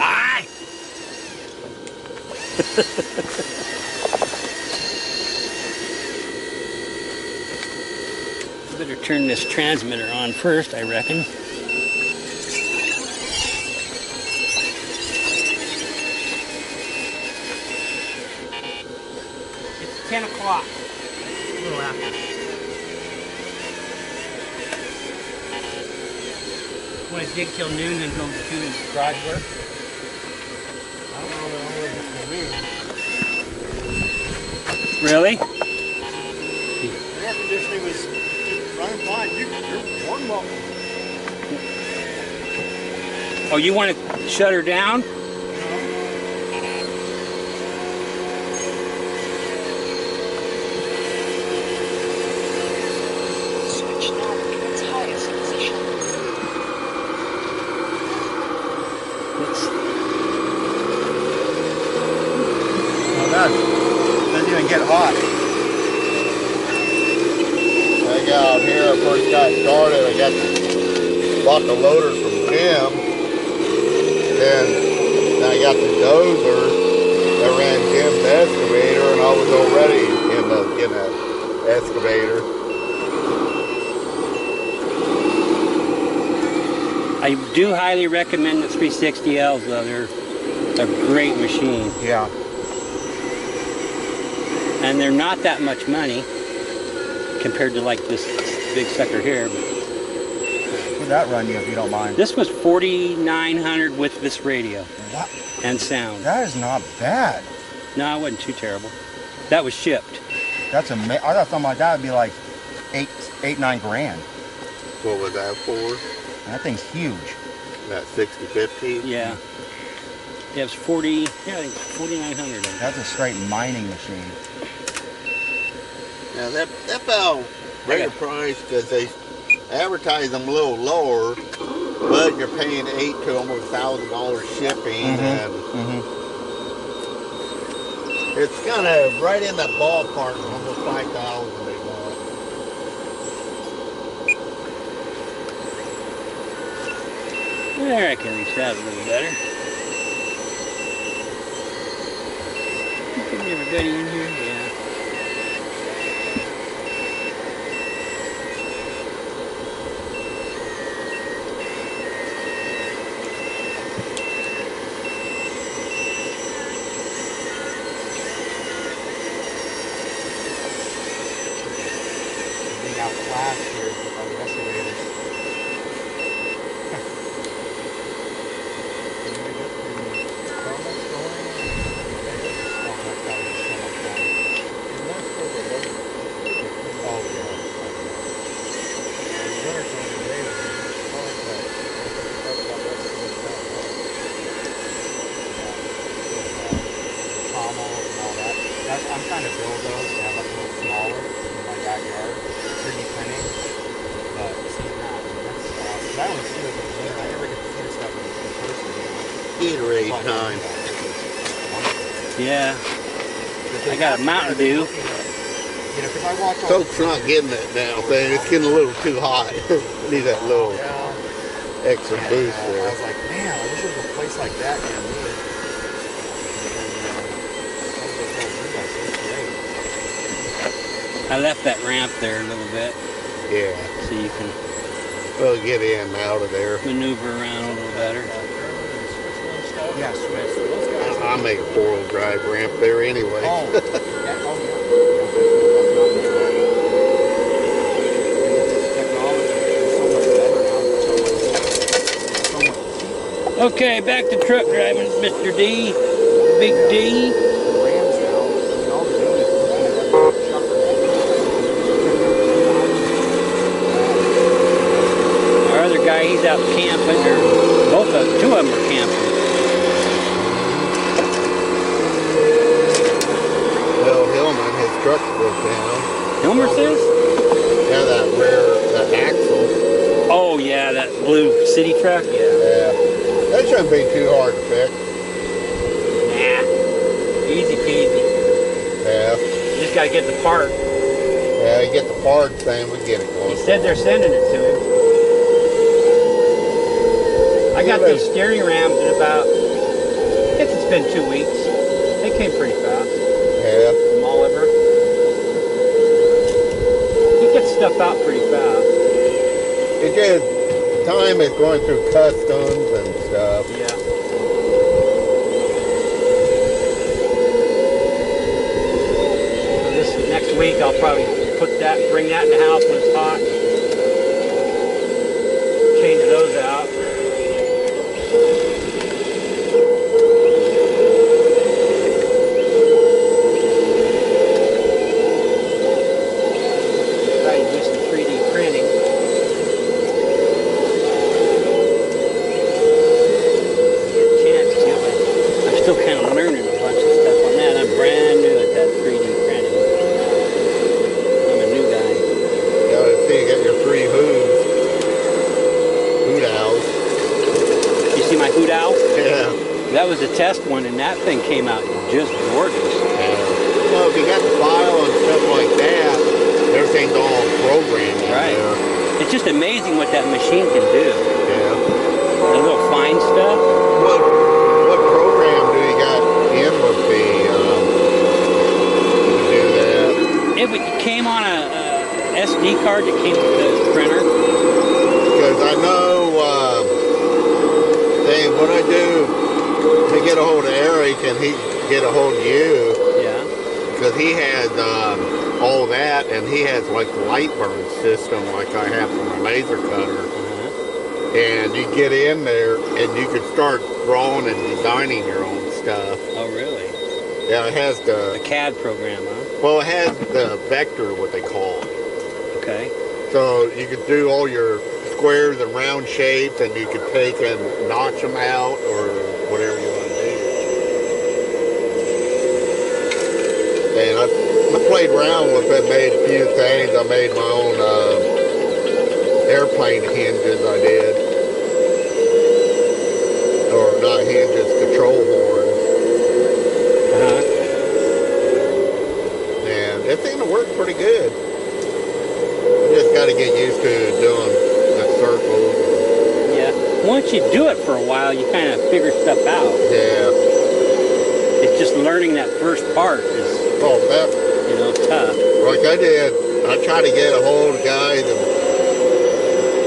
Aye. Better turn this transmitter on first, I reckon. It's 10 o'clock. A little after. Want to dig till noon and go to garage work? I don't know that I'm ready for me. Really? The air conditioning was just running fine. You're warm up. Oh, you want to shut her down? Switch now to its highest position. Oh, that doesn't even get hot. I got out here, I first got started, bought the loader from Jim. Then I got the dozer that ran Jim's excavator, and I was already in the excavator. I do highly recommend the 360Ls though. They're a great machine. Yeah. And they're not that much money compared to like this big sucker here. But What would that run you if you don't mind? this was $4,900 with this radio What? and sound. That is not bad. No, it wasn't too terrible. That was shipped. That's amazing. I thought something like that would be like eight, 9 grand. What was that for? That thing's huge. That 6050? Yeah. Yeah, it was 40. Yeah, I think 4,900. That's a straight mining machine. Now that fell greater price because they advertise them a little lower, but you're paying $8,000 to almost $1,000 shipping, and it's kind of right in that ballpark, almost $5,000 they want. There, I can reach that a little better. Getting everybody in here? Yeah. Being out class here with all the excavators. I'm trying to build those to have like a little smaller in my backyard, 3D printing. But see now, that's awesome. I only see those in the winter. I never get to see this stuff in person. Gatorade time. Yeah. I got a Mountain Dew. You know, because I watch all Coke's not getting it now, thing. It's getting a little too hot. Need that little extra boost I there. was like, man, I wish there was a place like that near me. I left that ramp there a little bit Yeah. so you can Well, get in and out of there. maneuver around a little better. Yeah, Swiss. I make a 4-wheel drive ramp there anyway. Oh, yeah, Okay, back to truck driving, Mr. D. Big D. Our other guy, he's out camping, or two of them are camping. Well, Hillman, his truck broke down. Hilmer says? Yeah, that axle. Oh yeah, that blue city truck? Yeah. Yeah. That shouldn't be too hard to fix. Nah. Easy peasy. Yeah. You just gotta get the part. Yeah, you get the parts thing, we get it He close. said they're sending it to him. I got these steering rams in about, I guess it's been 2 weeks. They came pretty fast Yeah. from Oliver. He gets stuff out pretty fast. It just, time is going through customs and stuff. Yeah. So this next week I'll probably bring that in the house when it's hot. Change those out. Try to do some 3D printing. Get a chance to, but I'm still kind of learning a bunch of stuff on that. I'm brand new at that 3D printing. I'm a new guy. Gotta see, you got your 3 hoot owls. You see my hoot owl? Yeah. That was a test one, and that thing came out just gorgeous. Yeah. Well, if you got the file and stuff like that, everything's all programmed in Right. there. It's just amazing what that machine can do. Yeah. The little fine stuff. What program do you got in with the to do that? It came on a SD card that came with the printer. Because I know, what I do to get a hold of Eric and he get a hold of you, Yeah. because he has all that, and he has like the light burn system like I have for my laser cutter. And you get in there and you can start drawing and designing your own stuff. Oh, really? Yeah, it has A CAD program, huh? well, it has the vector, what they call it. Okay. So you could do all your squares and round shapes, and you could take and notch them out or whatever you want to do. And I played around with it, made a few things. I made my own airplane hinges I did. Or not hinges, control horns. Uh-huh. And it seemed to work pretty good. You just got to get used to doing the circles. Yeah. Once you do it for a while, you kind of figure stuff out. Yeah. It's just learning that first part is, Oh, that, tough. like I did, I tried to get a hold of guys, and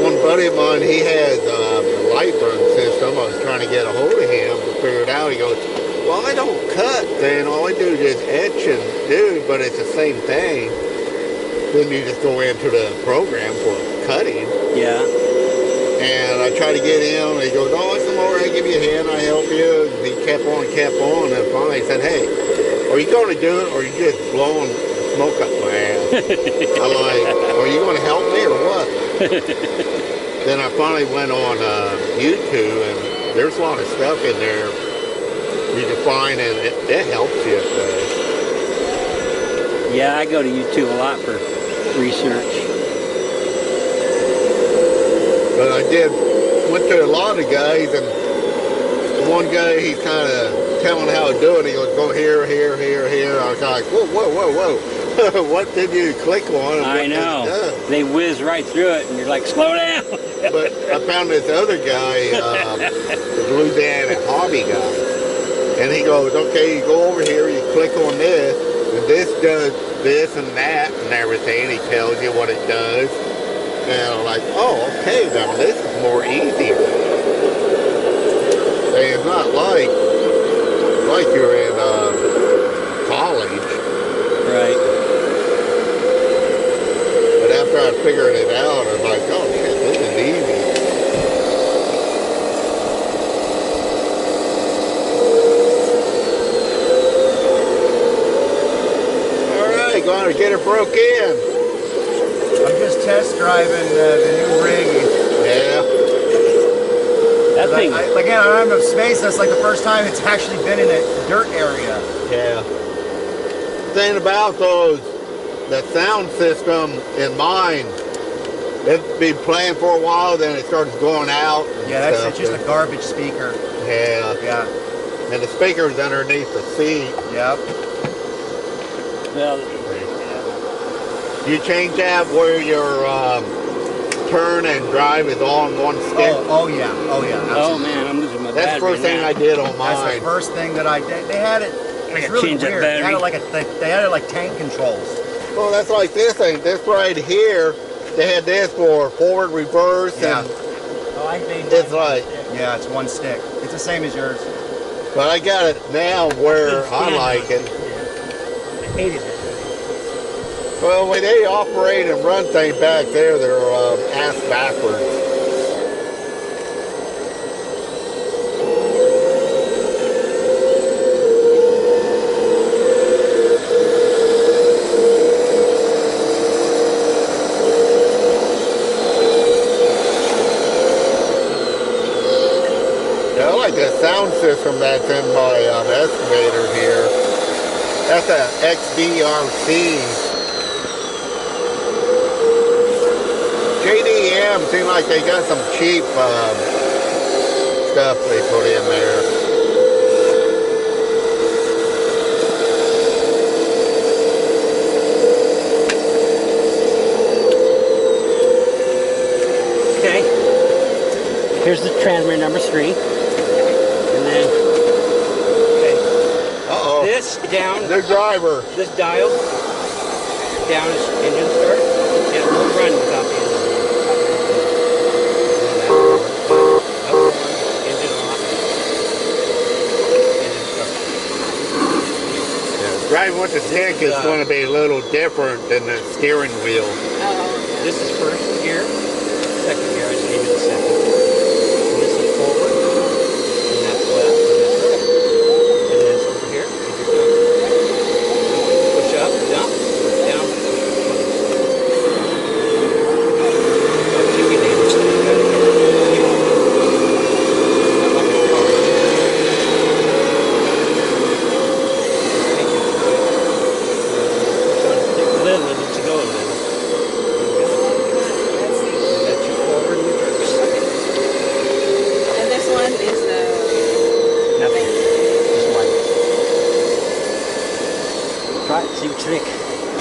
one buddy of mine, he has the light burn system. I was trying to get a hold of him to figure it out. He goes, well, I don't cut, then all I do is just etch and do, but it's the same thing. Then you just go into the program for cutting. Yeah. And I tried to get him, and he goes, oh, it's all right, I'll give you a hand, I help you. And he kept on, and finally he said, hey, are you going to do it, or are you just blowing smoke up my ass? I'm like, are you going to help me, or what? Then I finally went on YouTube, and there's a lot of stuff in there you can find, and it helps you. Yeah, I go to YouTube a lot for research. But I went to a lot of guys, and one guy, he's kind of telling how to do it. He goes, go here, here, here, here. I was like, whoa, whoa, whoa, whoa. What did you click on? And I know. They whiz right through it, and you're like, slow down. But I found this other guy, the Louisiana hobby guy. And he goes, okay, you go over here, you click on this, and this does this and that and everything. He tells you what it does. And I'm like, oh, okay, now this is more easier. And it's not like you're in college. Right. But after I figured it out, I was like, oh shit, this is easy. Alright, going to get it broke in. I'm just test driving the new rig. Yeah. That thing. Again, I don't have space. That's like the first time it's actually been in a dirt area. Yeah. The thing about the sound system in mine, It'd be playing for a while, then it starts going out. And Yeah, that's stuff. it's just a garbage speaker. Yeah. Yeah. And the speaker's underneath the seat. Yep. Well, You change that where your turn and drive is all in one stick. Oh yeah. Oh yeah. oh Absolutely. man, I'm losing my That's the battery first thing now. I did on That's mine. the first thing that I did. They had it. It was gotta really change that weird. They had battery. it like they had it like tank controls. Well, that's like this thing. This right here, they had this for forward, reverse, Yeah. and Oh, I made it's like. Yeah, it's one stick. It's the same as yours. But I got it now where I like it. I hated it. Well, when they operate and run things back there, they're ass backwards. Yeah, I like the sound system that's in my excavator here. That's a XBRC. JDM seems like they got some cheap stuff they put in there. Okay. Here's the transmitter number 3. And then, okay, Uh-oh. this down, New driver. this dial down is engine start. It won't run without the engine. Up, engine off. Engine start. Driving with the stick is going to be a little different than the steering wheel. This is first gear, second gear. I just gave you the second. And this is forward, and that's left, and that's right. And then it's over here. And you're push up, dump, down. And this one is Nothing. Just one. Try it, see what you think.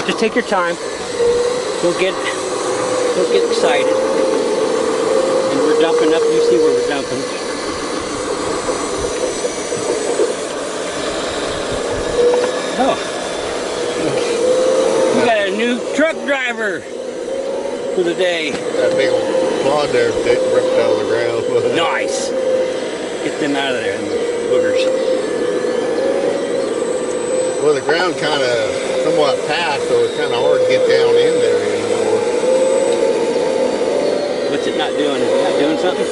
Just take your time. Don't get excited. And we're dumping up. You see where we're dumping. Oh. We got a new truck driver for the day. That big old clod there ripped out of the ground. Nice. Get them out of there, the boogers. Well, the ground kind of somewhat packed, so it's kind of hard to get down in there anymore. What's it not doing? Is it not doing something?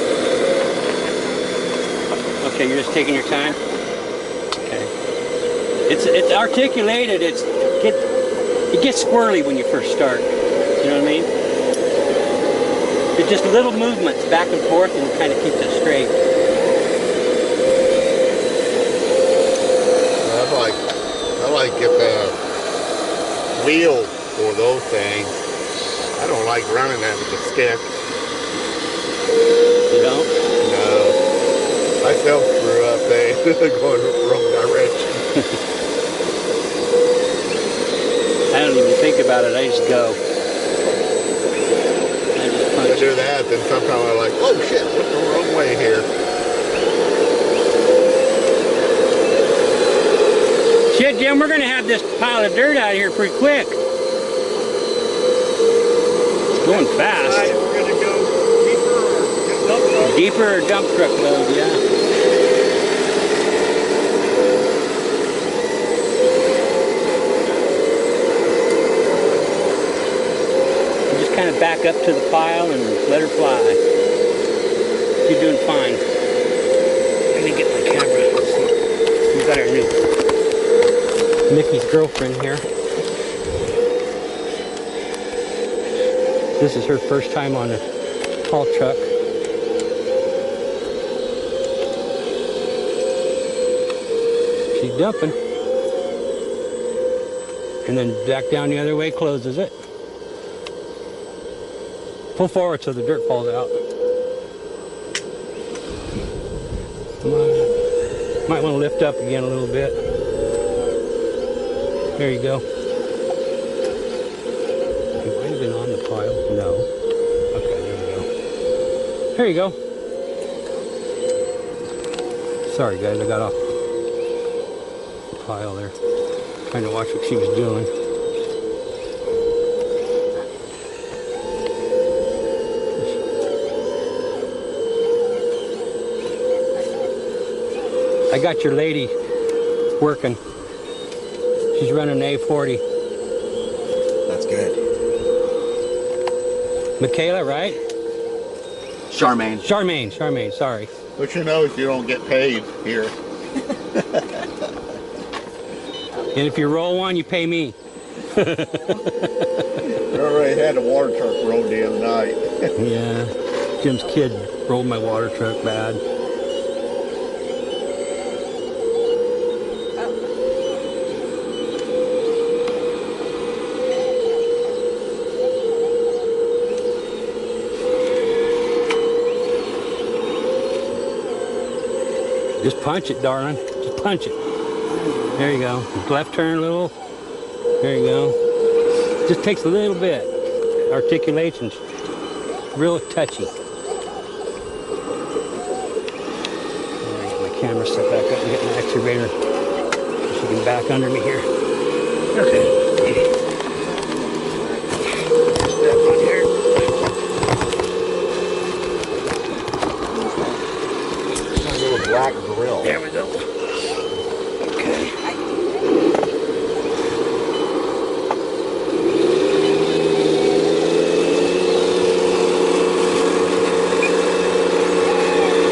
Okay, you're just taking your time? Okay. It's articulated. It gets squirrely when you first start. You know what I mean? It's just little movements back and forth and kind of keeps it straight. I like get the wheel for those things. I don't like running that with the stick. You know? No. I self screw up there, going the wrong direction. I don't even think about it. I just go. I just I punch. do that, then sometimes I'm like, oh shit, went the wrong way here. Shit, Jim, we're going to have this pile of dirt out here pretty quick. It's going fast. Right, we're gonna go deeper or dump Deeper or dump truck. truck load, yeah. You just kind of back up to the pile and let her fly. You're doing fine. Let me get my camera. Let's see. We got our new Mickey's girlfriend here. This is her first time on a haul truck. She's dumping. And then back down the other way, closes it. Pull forward so the dirt falls out. Come on. Might want to lift up again a little bit. There you go. It might have been on the pile. No. Okay, there we go. There you go. Sorry guys, I got off the pile there. Trying to watch what she was doing. I got your lady working. She's running A40. That's good. Michaela, right? Charmaine. Charmaine, sorry. But you know, you don't get paid here. And if you roll one, you pay me. We already had a water truck rode the other night. Yeah, Jim's kid rolled my water truck bad. Just punch it, darling. Just punch it. There you go. Left turn a little. There you go. Just takes a little bit. Articulation's real touchy. Get my camera set back up and get my excavator so she can back under me here. Okay. Step on here. A little black grill. There we go. Okay.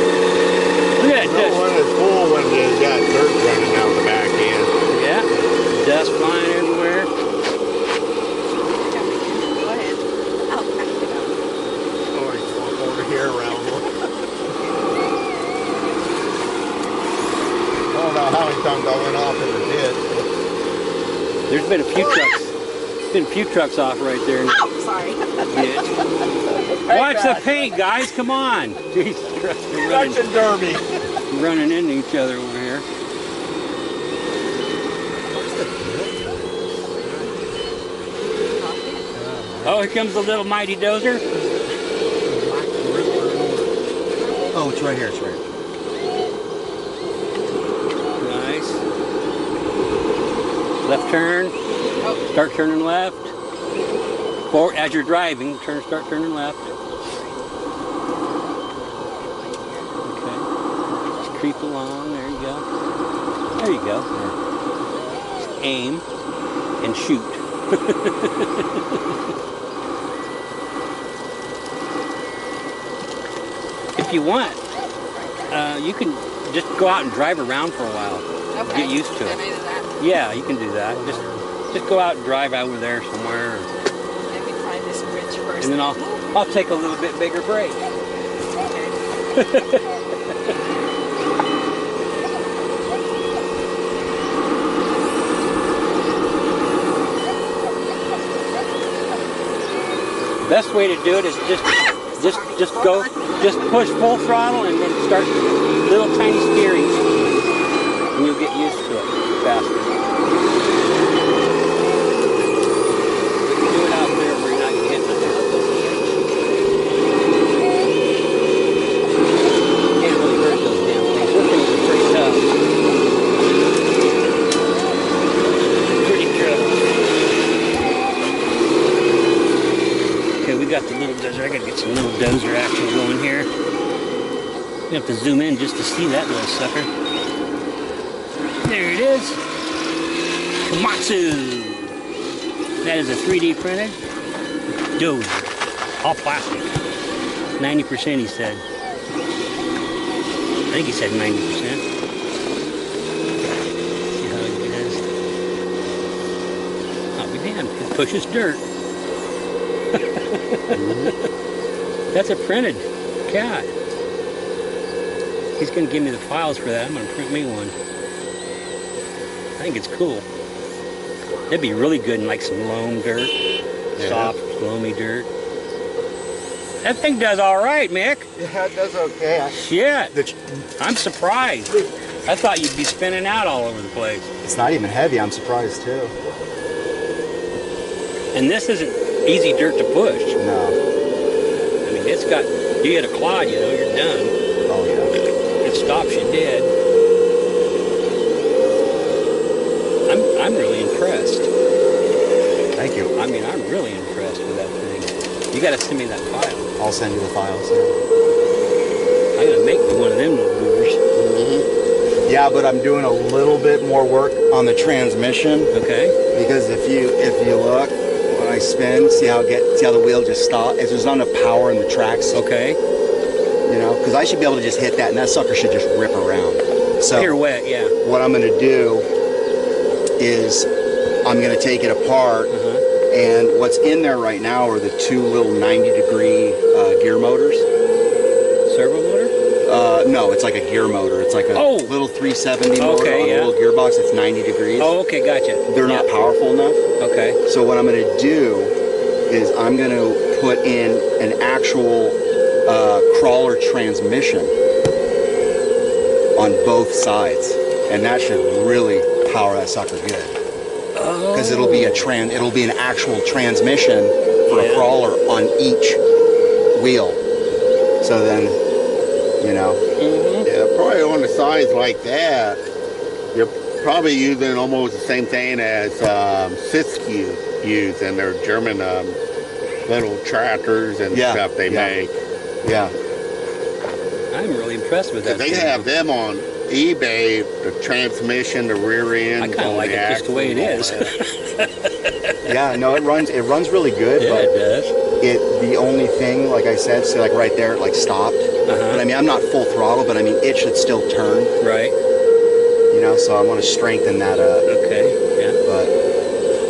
Look at that No one is cool when you got dirt running down the back end. Yeah, dust flying everywhere. Go ahead. I'll pack it up. Oh, you walk over here around one. I don't know how many times I went off in the ditch. There's been a few trucks. Been a few trucks off right there in the Oh, sorry. ditch. Watch the paint, guys. Come on. Jesus Christ, we're Such a derby. running into each other over here. Oh, here comes the little mighty dozer. Oh, it's right here. It's right here. Nice. Left turn. Start turning left. Forward as you're driving. Start turning left. Okay. Just creep along. There you go. There you go. Just aim and shoot. If you want, you can just go out and drive around for a while. Okay. Get used to it. Can I do that? Yeah, you can do that. Just go out and drive over there somewhere, Let me find this bridge first. and then I'll take a little bit bigger break. Best way to do it is just push full throttle and then start little tiny steering, and you'll get used to it faster. We can do it out there where you're not getting hit with it. Can't really hurt those damn things. Those things are pretty tough. Pretty tough. Okay, we got the little dozer. I gotta get some little dozer action going here. You have to zoom in just to see that little sucker. There it is. Komatsu. That is a 3D printed dozer. All plastic. 90% he said. I think he said 90%. See how it is. I'll be damned. It pushes dirt. That's a printed cat. He's going to give me the files for that. I'm going to print me one. I think it's cool. That'd be really good in like some loam dirt. Soft, loamy dirt. That thing does all right, Mick. Yeah, it does okay. Shit. I'm surprised. I thought you'd be spinning out all over the place. It's not even heavy. I'm surprised too. And this isn't easy dirt to push. No. I mean, it's got, you hit a clod, you know, you're done. Oh yeah. It stops you dead. I'm really impressed. Thank you. I mean, I'm really impressed with that thing. You got to send me that file. I'll send you the files. I'm going to make me one of them little movers. Yeah, but I'm doing a little bit more work on the transmission. Okay. Because if you look when I spin, see how the wheel just stops. If there's not enough power in the tracks. Okay. You know, because I should be able to just hit that, and that sucker should just rip around. So Pirouette, yeah. what I'm going to do is I'm going to take it apart, and what's in there right now are the two little 90-degree gear motors. Servo motor? No, it's like a gear motor. It's like a little 370 motor on a little gearbox that's 90 degrees. Oh, okay, gotcha. They're not powerful enough. Okay. So what I'm going to do is I'm going to put in an actual crawler transmission on both sides, and that should really power that sucker good. Because it'll be an actual transmission for a crawler on each wheel. So then, you know. Yeah, probably on the sides like that, you're probably using almost the same thing as Siskiyou use in their German little tractors and stuff they make. Yeah. I'm really impressed with that. They have them on eBay, the transmission, the rear end. I kind of like it just the way it is. Yeah, no, it runs really good. Yeah, but it does. The only thing, like I said, so like right there, it like stopped. But I mean, I'm not full throttle, but I mean, it should still turn. Right. You know, so I want to strengthen that up. Okay. Yeah. But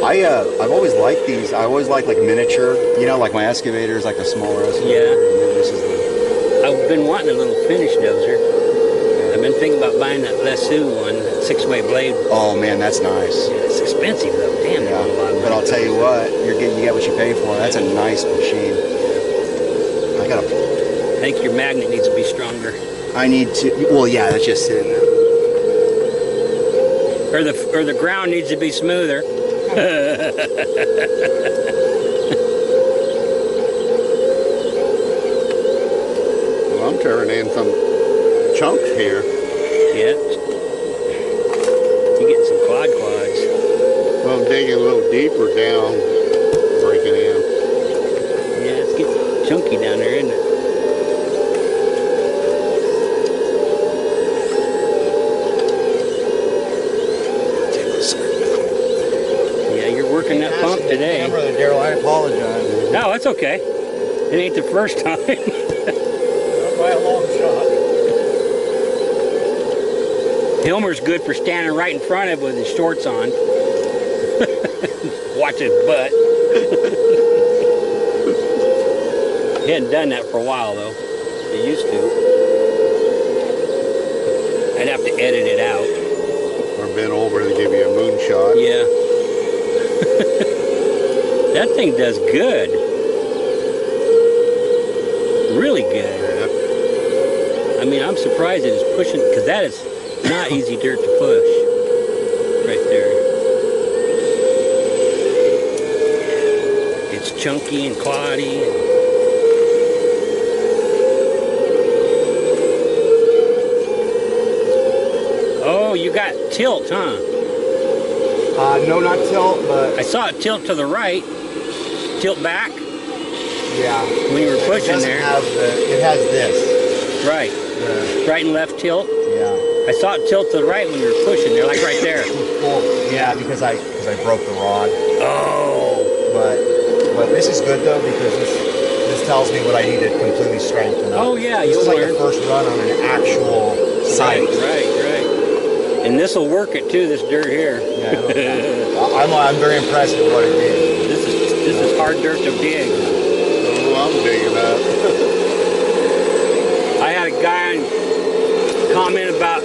I've always liked these. I always like miniature. You know, like my excavator is like a smaller excavator. Yeah. And then this is I've been wanting a little finish dozer. I've been thinking about buying that Lesu one, that 6-way blade. Oh man, that's nice. Yeah, it's expensive though. Damn, Yeah. a lot of But money. I'll tell you what, you get what you pay for. That's a nice machine. I think your magnet needs to be stronger. I need to. Well, yeah, that's just sitting there. Or the ground needs to be smoother. Well, I'm turning in some chunks here. Yeah. You're getting some quads. Well, I'm digging a little deeper down, breaking in. Yeah, it's getting chunky down there, isn't it? Yeah, you're working that pump today. Brother Daryl, I apologize. No, that's okay. It ain't the first time. Not by a long shot. Hilmer's good for standing right in front of it with his shorts on. Watch his butt. He hadn't done that for a while though. He used to. I'd have to edit it out. Or bent over to give you a moonshot. Yeah. That thing does good. Really good. Yeah. I mean, I'm surprised it is pushing, because that is not easy dirt to push. Right there. It's chunky and cloddy. Oh, you got tilt, huh? No, not tilt, but I saw it tilt to the right. Tilt back yeah. when you were It pushing doesn't there. it has this. Right. Right and left tilt. Yeah. I saw it tilt to the right when you were pushing there, like right there. Well, yeah, because I broke the rod. Oh. But this is good though because this tells me what I need to completely strengthen up. Oh yeah, This you'll is like learn. the first run on an actual site. Right. And this will work it too, this dirt here. Yeah. I'm very impressed with what it did. This is hard dirt to dig. Oh, I'm digging up. I had a guy comment about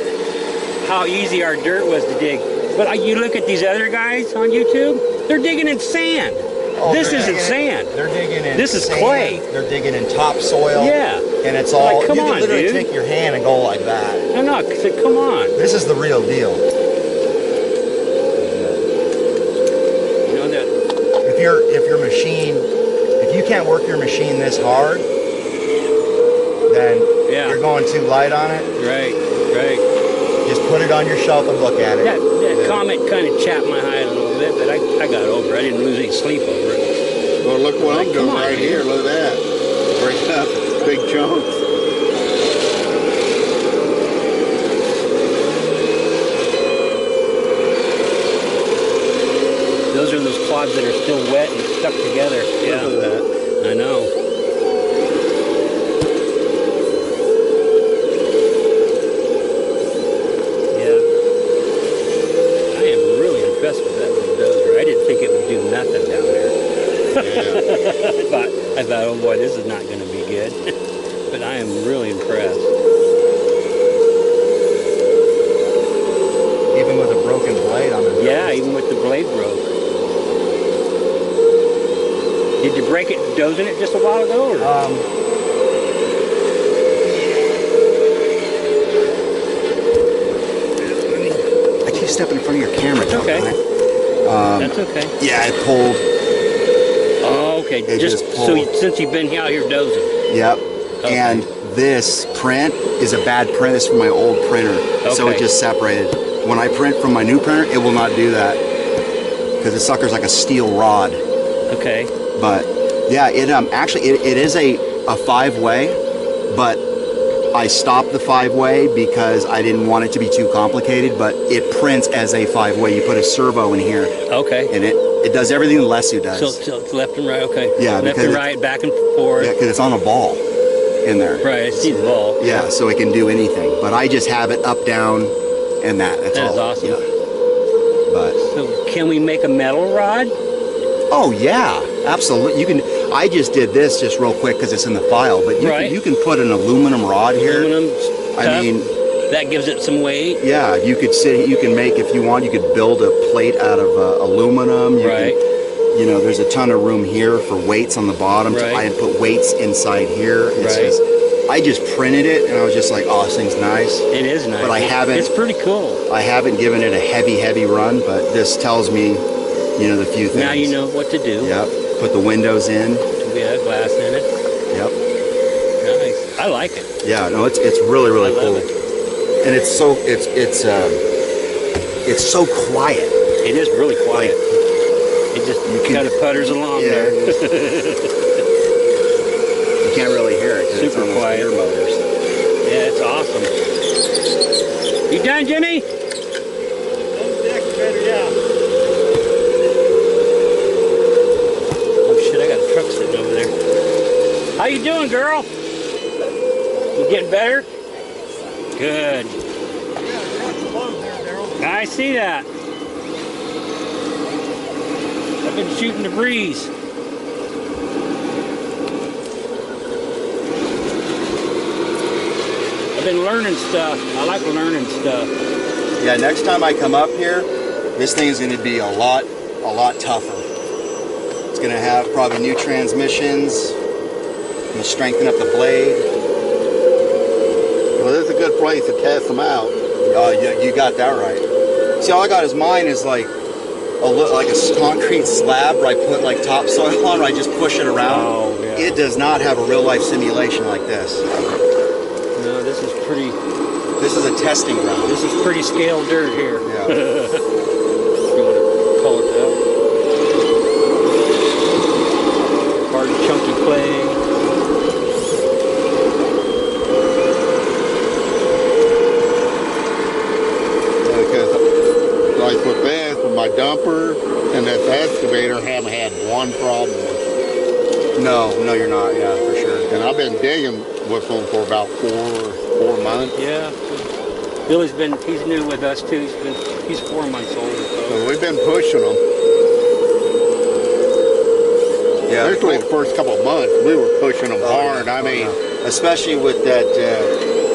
how easy our dirt was to dig. But you look at these other guys on YouTube, they're digging in sand. Oh, This they're isn't digging sand. They're digging in. This is sand, clay. They're digging in topsoil. Yeah. And it's all. Like, come you can on, literally dude. take your hand and go like that. No, no, I said, come on. This is the real deal. You know that. If your machine, if you can't work your machine this hard, then Yeah. you're going too light on it. Right, right. Just put it on your shelf and look at it. That comment kind of chapped my hide a little bit, but I got over it. I didn't lose any sleep over it. Well, look what Like, I'm doing come on, right dude. here. Look at that. Breaking up big chunks. Those are those clods that are still wet and stuck together. Yeah, Look at that. I know. Yeah. I am really impressed with that little dozer. I didn't think it would do nothing down there. I thought, oh boy, this is not going to be good. But I am really impressed. Even with a broken blade on the Yeah, even with the blade broke. Did you break it dozing it just a while ago? Or? I keep stepping in front of your camera. It's okay. That's okay. Yeah, I pulled. Oh, okay. It Just just so pulled. since you've been out here dozing. Yep. Okay. And this print is a bad print. This is from my old printer, so it Okay. just separated. When I print from my new printer, it will not do that because the sucker's like a steel rod. Okay. But yeah, it actually it is a 5-way, but I stopped the 5-way because I didn't want it to be too complicated. But it prints as a 5-way. You put a servo in here, Okay. and it does everything the Lesu does. So it's left and right. Okay. Yeah, Left because and it- right, back and forth. Yeah, because it's on a ball in there. Right. I see the ball. Yeah, so it can do anything. But I just have it up, down, and that. That's That is all. awesome. Yeah. But So can we make a metal rod? oh yeah, absolutely. You can. I just did this just real quick because it's in the file. But Right. you can put an aluminum rod here. Aluminum. I tough. mean, that gives it some weight. yeah, you could You can make if you want. You could build a plate out of aluminum. You Right. Can, you know, there's a ton of room here for weights on the bottom. Right. I had put weights inside here. It's Right. just, I just printed it and I was just like, oh, this thing's nice. It is nice. But I haven't- It's pretty cool. I haven't given it a heavy run, but this tells me, you know, the few things. Now you know what to do. Yep. Put the windows in. Yeah, glass in it. Yep. Nice. I like it. Yeah. No, it's really I love cool. it. And it's so so quiet. It is really quiet. It just can- kind of putters along Yeah. there. You can't really hear it. 'Cause it's Super on those quiet. ear motors. Yeah, it's awesome. You done, Jimmy? Yeah. Oh shit, I got a truck sitting over there. How you doing, girl? You getting better? Good. I see that. I've been shooting the breeze. I've been learning stuff. I like learning stuff. Yeah. Next time I come up here, this thing is going to be a lot tougher. It's going to have probably new transmissions. I'm going to strengthen up the blade. Well, this is a good place to test them out. Oh, you got that right. See, all I got is mine is like a concrete slab where I put like topsoil on, where I just push it around. Oh, yeah. It does not have a real life simulation like this. No, this is pretty. This is a testing ground. This is pretty scaled dirt here. Yeah. If you want to call it that. Hard, chunky clay. Because like with this, with my dumper and this excavator, I haven't had one problem with it. No, you're not. Yeah, for sure. And I've been digging with them for about four months. Yeah. Billy's he's new with us too. He's 4 months old or so. So we've been pushing them. Yeah. Especially the first couple of months, we were pushing them hard. I mean, especially with that,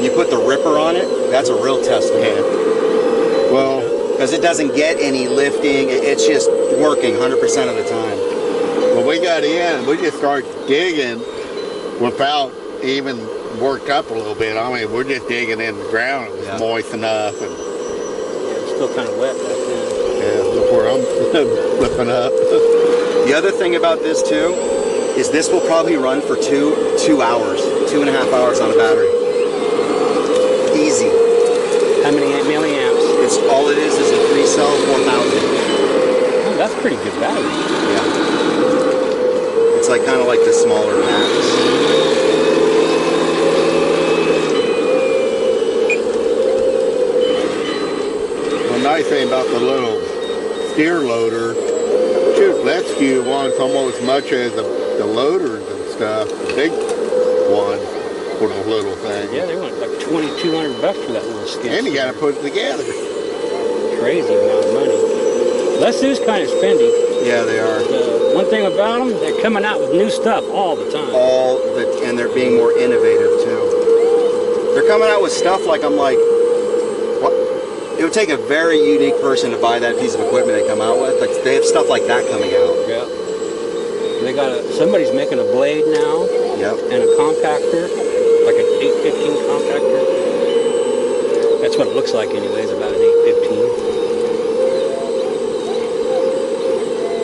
you put the ripper on it. That's a real test of it. well, Because it doesn't get any lifting. It's just working 100% of the time. When we got in, we just started digging without even worked up a little bit. I mean, we're just digging in the ground. It was Yeah. moist enough. And Yeah, it's still kind of wet back then. yeah, before I'm flipping up. The other thing about this too is this will probably run for 2 hours, 2.5 hours on a battery. Easy. How many milliamps? It's all it is a 3-cell 4000. Oh, that's pretty good battery. Yeah. It's like kind of like the smaller packs. The nice thing about the little steer loader, shoot, rescue ones almost as much as the loaders and stuff. The big one for the little thing. Yeah, they went like $2,200 for that little skid. And you got to put it together. Crazy amount of money. Lesu's kind of spendy. Yeah, they are. One thing about them, they're coming out with new stuff all the time. And they're being more innovative too. They're coming out with stuff like I'm like, what? It would take a very unique person to buy that piece of equipment they come out with. Like they have stuff like that coming out. Yeah. They got somebody's making a blade now. Yep. And a compactor, like an 815 compactor. That's what it looks like anyways, about an 815.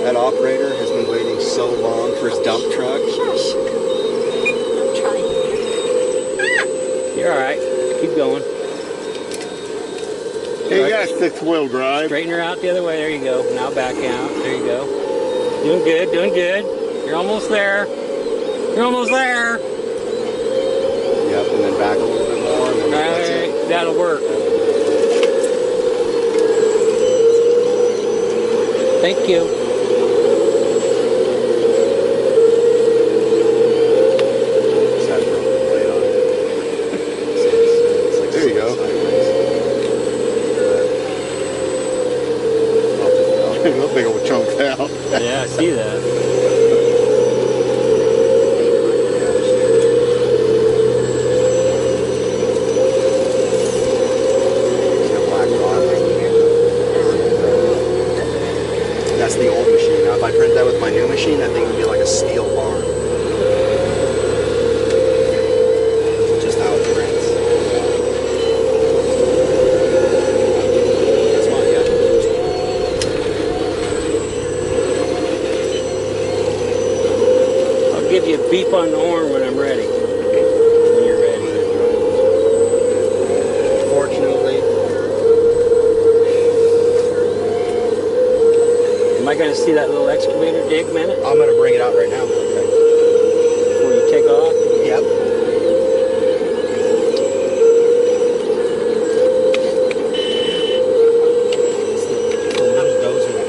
That operator has been waiting so long for his dump truck. Shush. I'm trying. You're all right. Keep going. Hey, you got a 6-wheel drive. Straighten her out the other way. There you go. Now back out. There you go. Doing good, doing good. You're almost there. You're almost there. Yep, and then back a little bit more, and then that's it. All right, that'll work. Thank you. Just had to throw the blade on it. It's like There you go. Those big old chunks out. Yeah, I see that. That's the old machine. Now, if I print that with my new machine, that thing would be like a steel bar. Just how it prints. That's why, yeah. I'll give you a beep on the horn when I'm ready. When you're ready. Fortunately, Am I going to see that little excavator dig a minute I'm gonna bring it out right now. before you take off? Yep. It's the little dozer that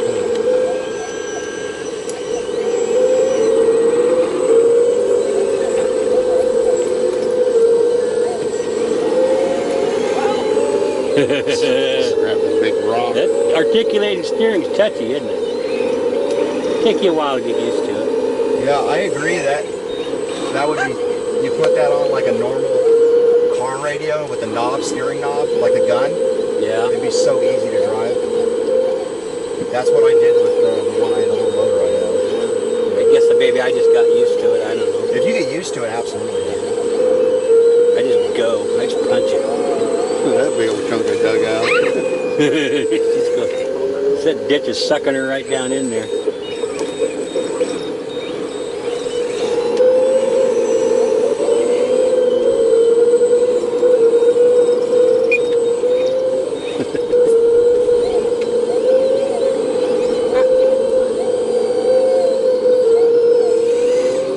Grab the big rock. That articulated steering's touchy, isn't it? Take you a while to get used to it. Yeah, I agree that would be, you put that on like a normal car radio with a knob, steering knob, like a gun, Yeah. it'd be so easy to drive. That's what I did with the one I had, the little motor I have. I guess maybe I just got used to it. I don't know. If you get used to it, absolutely. I just go. I just punch it. That big old chunk I dug out. Just go. That ditch is sucking her right down in there.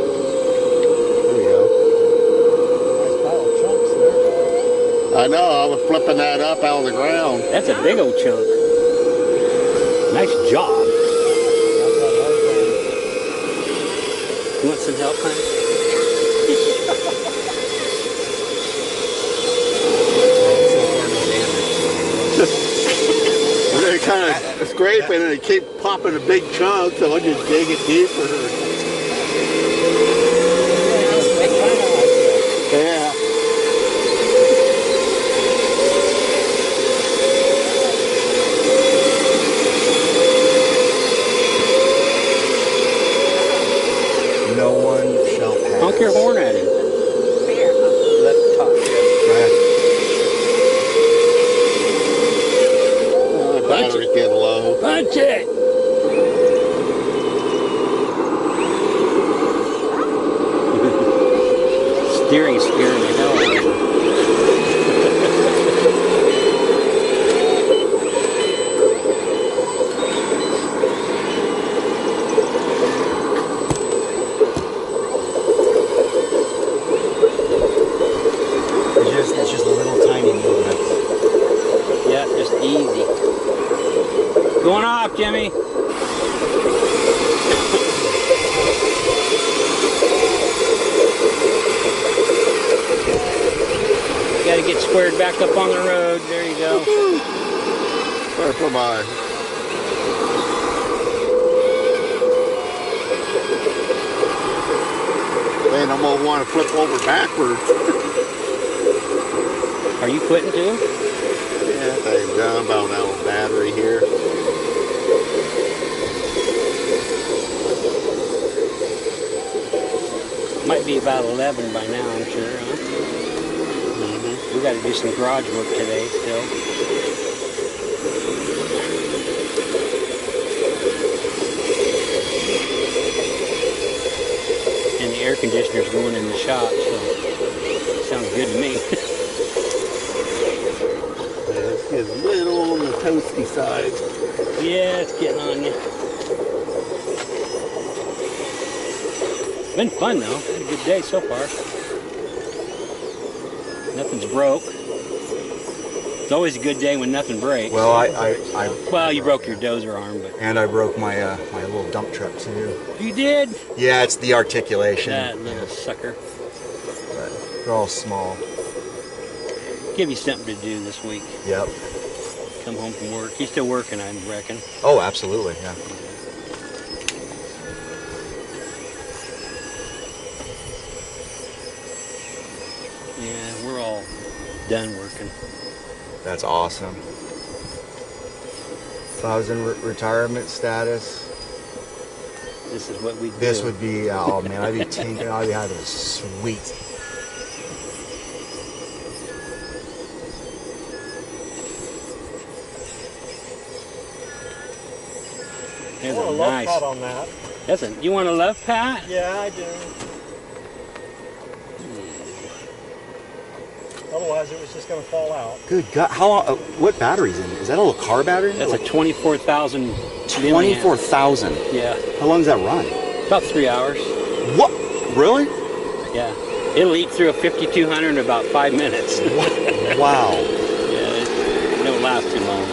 There you go. I know, I was flipping that up out of the ground. That's a big old chunk. Nice job. You want some help, honey? They're kind of scraping and they keep popping a big chunk, so I just dig it deeper. Yeah. Honk your horn at him. Where? Left top, yeah. The battery's getting low. Punch it! Steering scaring the hell out of him. It's just little tiny movements. Yeah, just easy. Going off, Jimmy. Got to get squared back up on the road. There you go. Where from I? Then I'm gonna want to flip over backwards. Are you quitting too? Yeah, they've done about that old battery here. Might be about 11 by now, I'm sure. Huh? We got to do some garage work today still. And the air conditioner's going in the shop, so sounds good to me. It's getting a little on the toasty side. Yeah, it's getting on you. Been fun though. Had a good day so far. Nothing's broke. It's always a good day when nothing breaks. Well, Well, you broke your dozer arm, but and I broke my my little dump truck too. you did. Yeah, it's the articulation. That little sucker. But they're all small. Give you something to do this week. Yep. Come home from work. He's still working, I reckon. Oh, absolutely. Yeah. Yeah, we're all done working. That's awesome. If I was in retirement status, This is what we do. this would be, oh man, I'd be tinking, I'd be having a sweet. I There's want a a love nice. pat on that. That's a. You want a love pat? Yeah, I do. Otherwise, it was just going to fall out. Good God, how long, what battery's in it? Is that a little car battery? That's a 24,000. 24,000. Yeah, How long does that run? about 3 hours. What? Really? Yeah, it'll eat through a 5200 in about 5 minutes. Wow. Yeah, it don't last too long.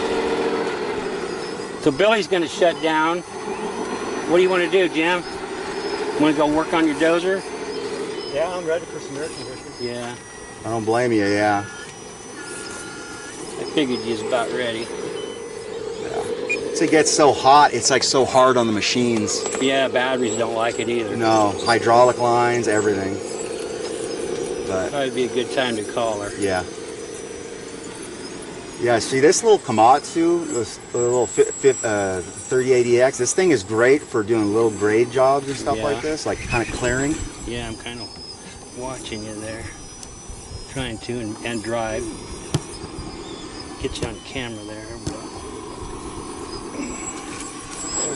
So Billy's going to shut down. What do you want to do, Jim? Want to go work on your dozer? Yeah, I'm ready for some air conditioning. Yeah, I don't blame you, yeah. I figured you was about ready. It gets so hot, it's like so hard on the machines. Yeah, batteries don't like it either. No, hydraulic lines, everything. But Probably be a good time to call her. yeah. Yeah, see this little Komatsu, this little 3080X, this thing is great for doing little grade jobs and stuff Yeah. like this, like kind of clearing. Yeah, I'm kind of watching you there. Trying to and drive. Get you on camera there.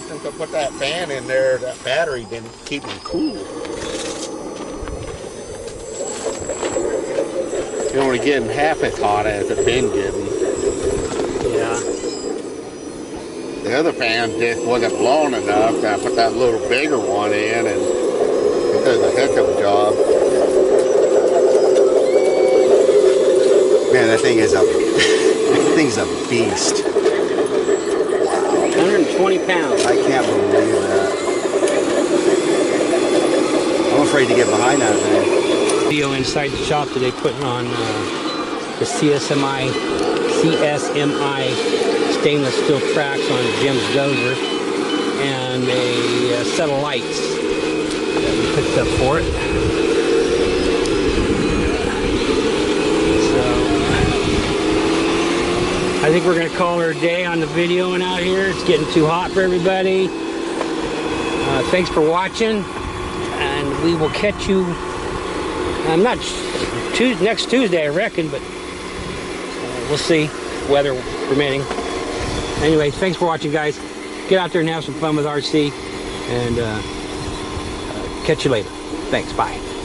Since I put that fan in there, that battery didn't keep them cool. It's only getting half as hot as it's been getting. Yeah. The other fan just wasn't blowing enough, so I put that little bigger one in, and it does a heck of a job. Man, that thing is a that thing's a beast. 120 pounds. I can't believe that. I'm afraid to get behind that thing. Video inside the shop today putting on the CSMI stainless steel tracks on Jim's dozer and a set of lights that we picked up for it. So I think we're going to call her a day on the videoing out here. It's getting too hot for everybody. Thanks for watching, and we will catch you I'm not next Tuesday, I reckon, but we'll see, weather permitting. Anyway, thanks for watching, guys. Get out there and have some fun with RC, and catch you later. Thanks, bye.